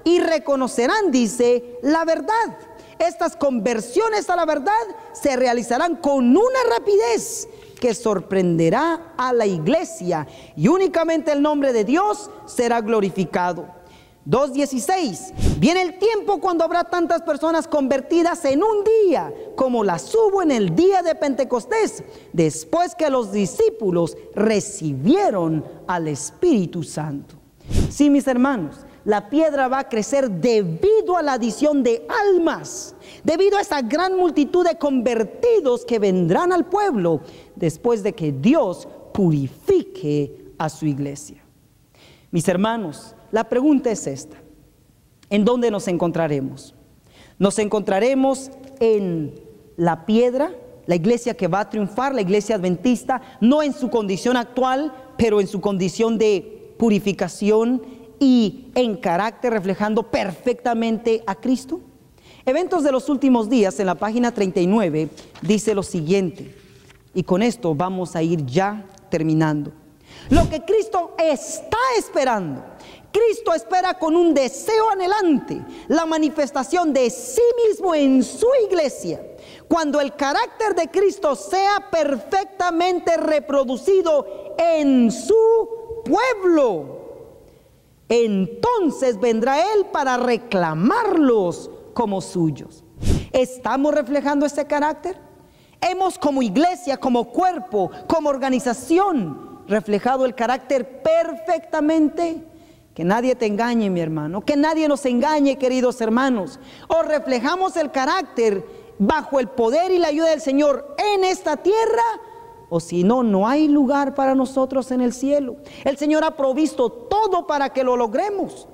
y reconocerán, dice, la verdad. Estas conversiones a la verdad se realizarán con una rapidez que sorprenderá a la iglesia, y únicamente el nombre de Dios será glorificado. 2:16. Viene el tiempo cuando habrá tantas personas convertidas en un día como las hubo en el día de Pentecostés, después que los discípulos recibieron al Espíritu Santo. Sí, mis hermanos, la piedra va a crecer debido a la adición de almas, debido a esa gran multitud de convertidos que vendrán al pueblo después de que Dios purifique a su iglesia. Mis hermanos, la pregunta es esta: ¿en dónde nos encontraremos? ¿Nos encontraremos en la piedra, la iglesia que va a triunfar, la iglesia adventista, no en su condición actual, pero en su condición de purificación y en carácter, reflejando perfectamente a Cristo? Eventos de los Últimos Días, en la página 39, dice lo siguiente, y con esto vamos a ir ya terminando. Lo que Cristo está esperando, Cristo espera con un deseo anhelante la manifestación de sí mismo en su iglesia. Cuando el carácter de Cristo sea perfectamente reproducido en su pueblo, entonces vendrá Él para reclamarlos como suyos. ¿Estamos reflejando ese carácter? ¿Hemos como iglesia, como cuerpo, como organización reflejado el carácter perfectamente? Que nadie te engañe, mi hermano, que nadie nos engañe, queridos hermanos. O reflejamos el carácter bajo el poder y la ayuda del Señor en esta tierra, o si no, no hay lugar para nosotros en el cielo. El Señor ha provisto todo para que lo logremos.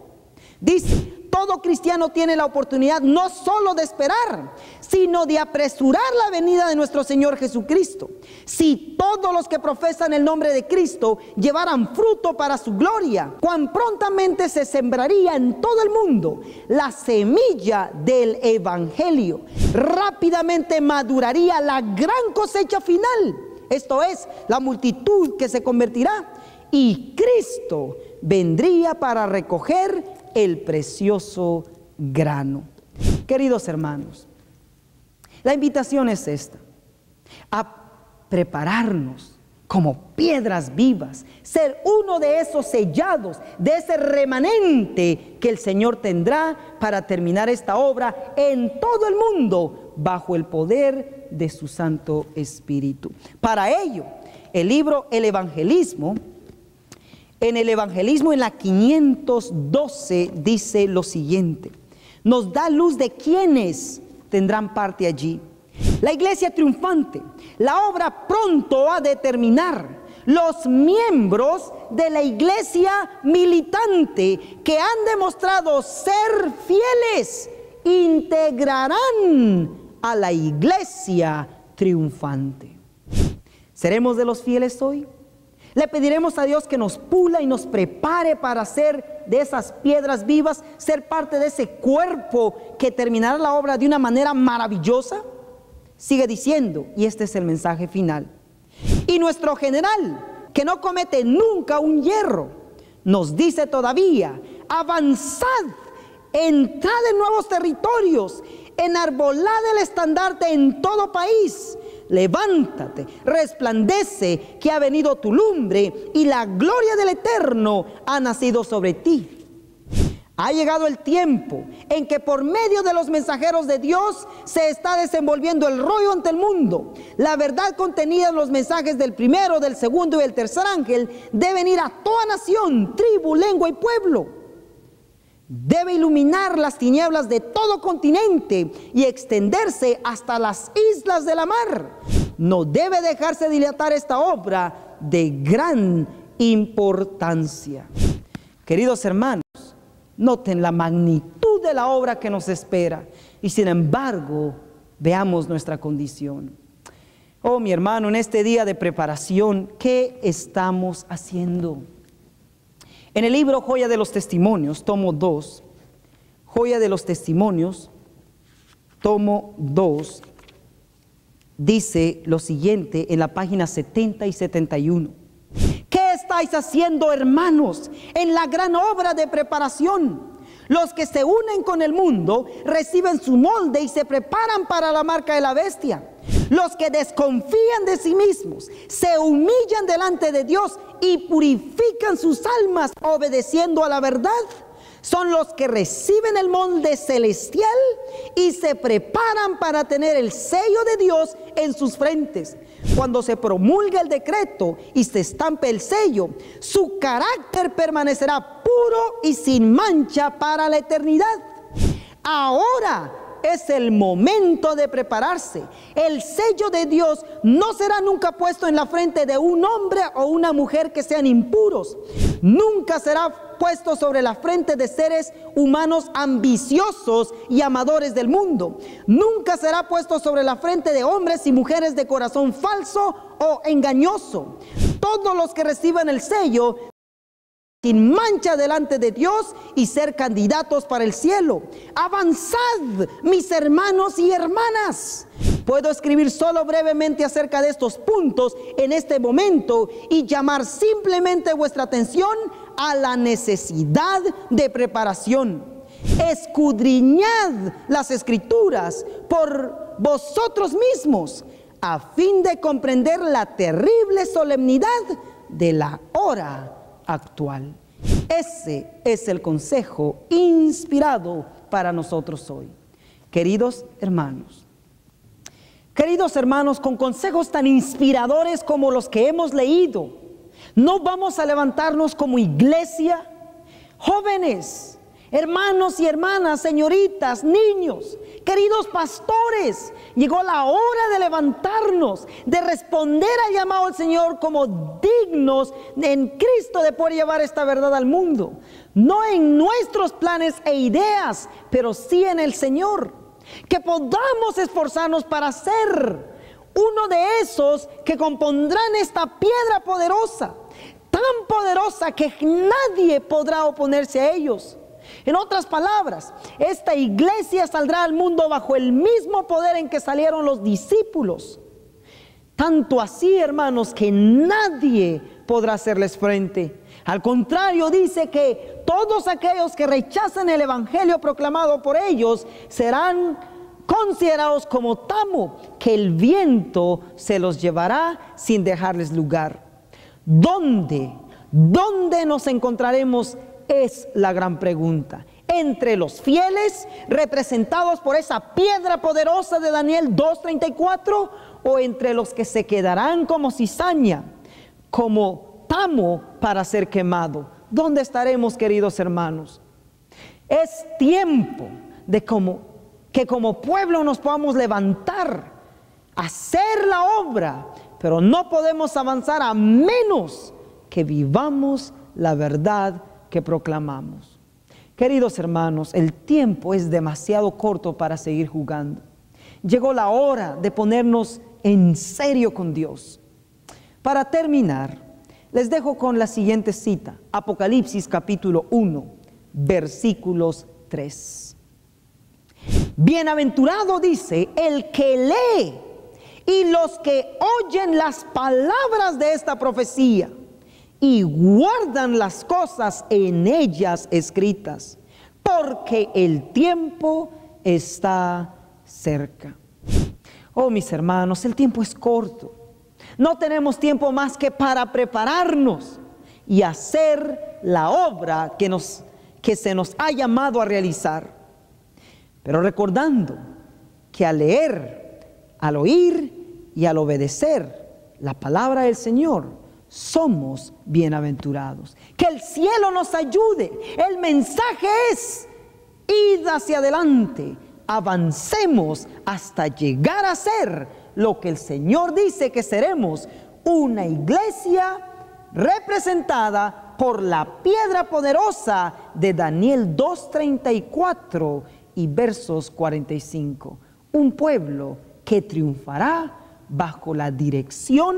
Dice, todo cristiano tiene la oportunidad no solo de esperar, sino de apresurar la venida de nuestro Señor Jesucristo. Si todos los que profesan el nombre de Cristo llevaran fruto para su gloria, cuán prontamente se sembraría en todo el mundo la semilla del Evangelio. Rápidamente maduraría la gran cosecha final, esto es, la multitud que se convertirá, y Cristo vendría para recoger el precioso grano. Queridos hermanos, la invitación es esta: a prepararnos como piedras vivas, ser uno de esos sellados, de ese remanente que el Señor tendrá para terminar esta obra en todo el mundo bajo el poder de su Santo Espíritu. Para ello, el libro El Evangelismo, en la 512 dice lo siguiente: nos da luz de quienes tendrán parte allí. La iglesia triunfante, la obra pronto ha de terminar. Los miembros de la iglesia militante que han demostrado ser fieles integrarán a la iglesia triunfante. ¿Seremos de los fieles hoy? Le pediremos a Dios que nos pula y nos prepare para ser de esas piedras vivas, ser parte de ese cuerpo que terminará la obra de una manera maravillosa. Sigue diciendo, y este es el mensaje final: y nuestro general, que no comete nunca un yerro, nos dice todavía: avanzad, entrad en nuevos territorios, enarbolad el estandarte en todo país, levántate, resplandece, que ha venido tu lumbre y la gloria del Eterno ha nacido sobre ti. Ha llegado el tiempo en que por medio de los mensajeros de Dios se está desenvolviendo el rollo ante el mundo. La verdad contenida en los mensajes del primero, del segundo y del tercer ángel deben ir a toda nación, tribu, lengua y pueblo. Debe iluminar las tinieblas de todo continente y extenderse hasta las islas de la mar. No debe dejarse dilatar esta obra de gran importancia. Queridos hermanos, noten la magnitud de la obra que nos espera y sin embargo veamos nuestra condición. Oh, mi hermano, en este día de preparación, ¿qué estamos haciendo? En el libro Joya de los Testimonios, tomo 2, Joya de los Testimonios, tomo 2, dice lo siguiente en la página 70 y 71. ¿Qué estáis haciendo, hermanos, en la gran obra de preparación? Los que se unen con el mundo reciben su molde y se preparan para la marca de la bestia. Los que desconfían de sí mismos se humillan delante de Dios y purifican sus almas obedeciendo a la verdad. Son los que reciben el molde celestial y se preparan para tener el sello de Dios en sus frentes. Cuando se promulga el decreto y se estampe el sello, su carácter permanecerá puro y sin mancha para la eternidad. Ahora es el momento de prepararse. El sello de Dios no será nunca puesto en la frente de un hombre o una mujer que sean impuros. Nunca será puesto sobre la frente de seres humanos ambiciosos y amadores del mundo. Nunca será puesto sobre la frente de hombres y mujeres de corazón falso o engañoso. Todos los que reciban el sello sin mancha delante de Dios y ser candidatos para el cielo. Avanzad, mis hermanos y hermanas. Puedo escribir solo brevemente acerca de estos puntos en este momento y llamar simplemente vuestra atención a la necesidad de preparación. Escudriñad las Escrituras por vosotros mismos a fin de comprender la terrible solemnidad de la hora actual. Ese es el consejo inspirado para nosotros hoy. Queridos hermanos, con consejos tan inspiradores como los que hemos leído, ¿no vamos a levantarnos como iglesia? Jóvenes, hermanos y hermanas, señoritas, niños, queridos pastores, llegó la hora de levantarnos, de responder al llamado del Señor como dignos en Cristo de poder llevar esta verdad al mundo. No en nuestros planes e ideas, pero sí en el Señor. Que podamos esforzarnos para ser uno de esos que compondrán esta piedra poderosa, tan poderosa que nadie podrá oponerse a ellos. En otras palabras, esta iglesia saldrá al mundo bajo el mismo poder en que salieron los discípulos. Tanto así, hermanos, que nadie podrá hacerles frente. Al contrario, dice que todos aquellos que rechazan el evangelio proclamado por ellos serán considerados como tamo, que el viento se los llevará sin dejarles lugar. ¿Dónde nos encontraremos? Es la gran pregunta. Entre los fieles, representados por esa piedra poderosa de Daniel 2:34, o entre los que se quedarán como cizaña, como tamo para ser quemado. ¿Dónde estaremos, queridos hermanos? Es tiempo de que como pueblo nos podamos levantar, hacer la obra, pero no podemos avanzar a menos que vivamos la verdad que proclamamos. Queridos hermanos, el tiempo es demasiado corto para seguir jugando. Llegó la hora de ponernos en serio con Dios. Para terminar, les dejo con la siguiente cita, Apocalipsis capítulo 1, versículos 3. Bienaventurado, dice, el que lee y los que oyen las palabras de esta profecía y guardan las cosas en ellas escritas, porque el tiempo está cerca. Oh, mis hermanos, el tiempo es corto. No tenemos tiempo más que para prepararnos y hacer la obra que se nos ha llamado a realizar. Pero recordando que al leer, al oír y al obedecer la palabra del Señor, somos bienaventurados. Que el cielo nos ayude. El mensaje es: id hacia adelante, avancemos hasta llegar a ser lo que el Señor dice que seremos, una iglesia representada por la piedra poderosa de Daniel 2:34 y versos 45. Un pueblo que triunfará bajo la dirección,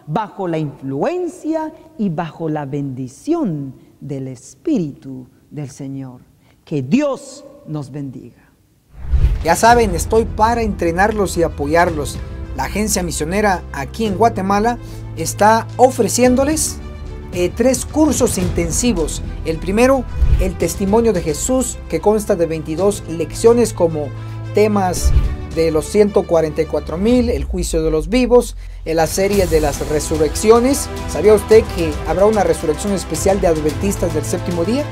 bajo la influencia y bajo la bendición del Espíritu del Señor. Que Dios nos bendiga. Ya saben, estoy para entrenarlos y apoyarlos. La agencia misionera aquí en Guatemala está ofreciéndoles 3 cursos intensivos. El primero, el testimonio de Jesús, que consta de 22 lecciones como temas de los 144,000, el juicio de los vivos, la serie de las resurrecciones. ¿Sabía usted que habrá una resurrección especial de adventistas del séptimo día?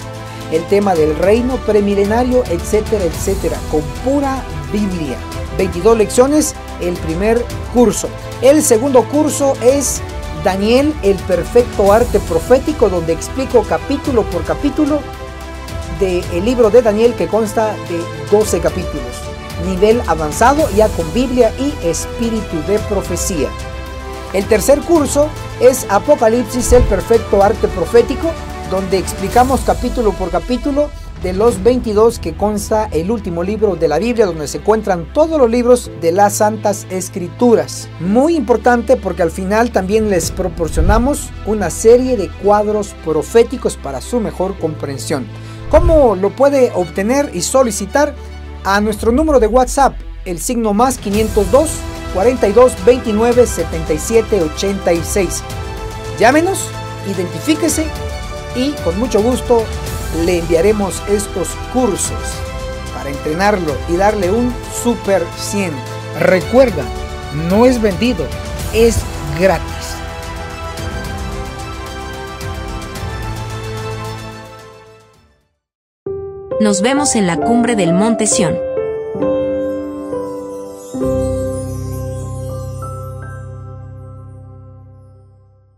El tema del reino premilenario, etcétera, etcétera, con pura Biblia. 22 lecciones, el primer curso. El segundo curso es Daniel, el perfecto arte profético, donde explico capítulo por capítulo del libro de Daniel, que consta de 12 capítulos. Nivel avanzado, ya con Biblia y espíritu de profecía. El tercer curso es Apocalipsis, el perfecto arte profético, donde explicamos capítulo por capítulo de los 22 que consta el último libro de la Biblia, donde se encuentran todos los libros de las Santas Escrituras. Muy importante, porque al final también les proporcionamos una serie de cuadros proféticos para su mejor comprensión. ¿Cómo lo puede obtener y solicitar? A nuestro número de WhatsApp, el signo más 502 42 29 77 86. Llámenos, identifíquese y con mucho gusto le enviaremos estos cursos para entrenarlo y darle un super 100. Recuerda, no es vendido, es gratis. Nos vemos en la cumbre del Monte Sión.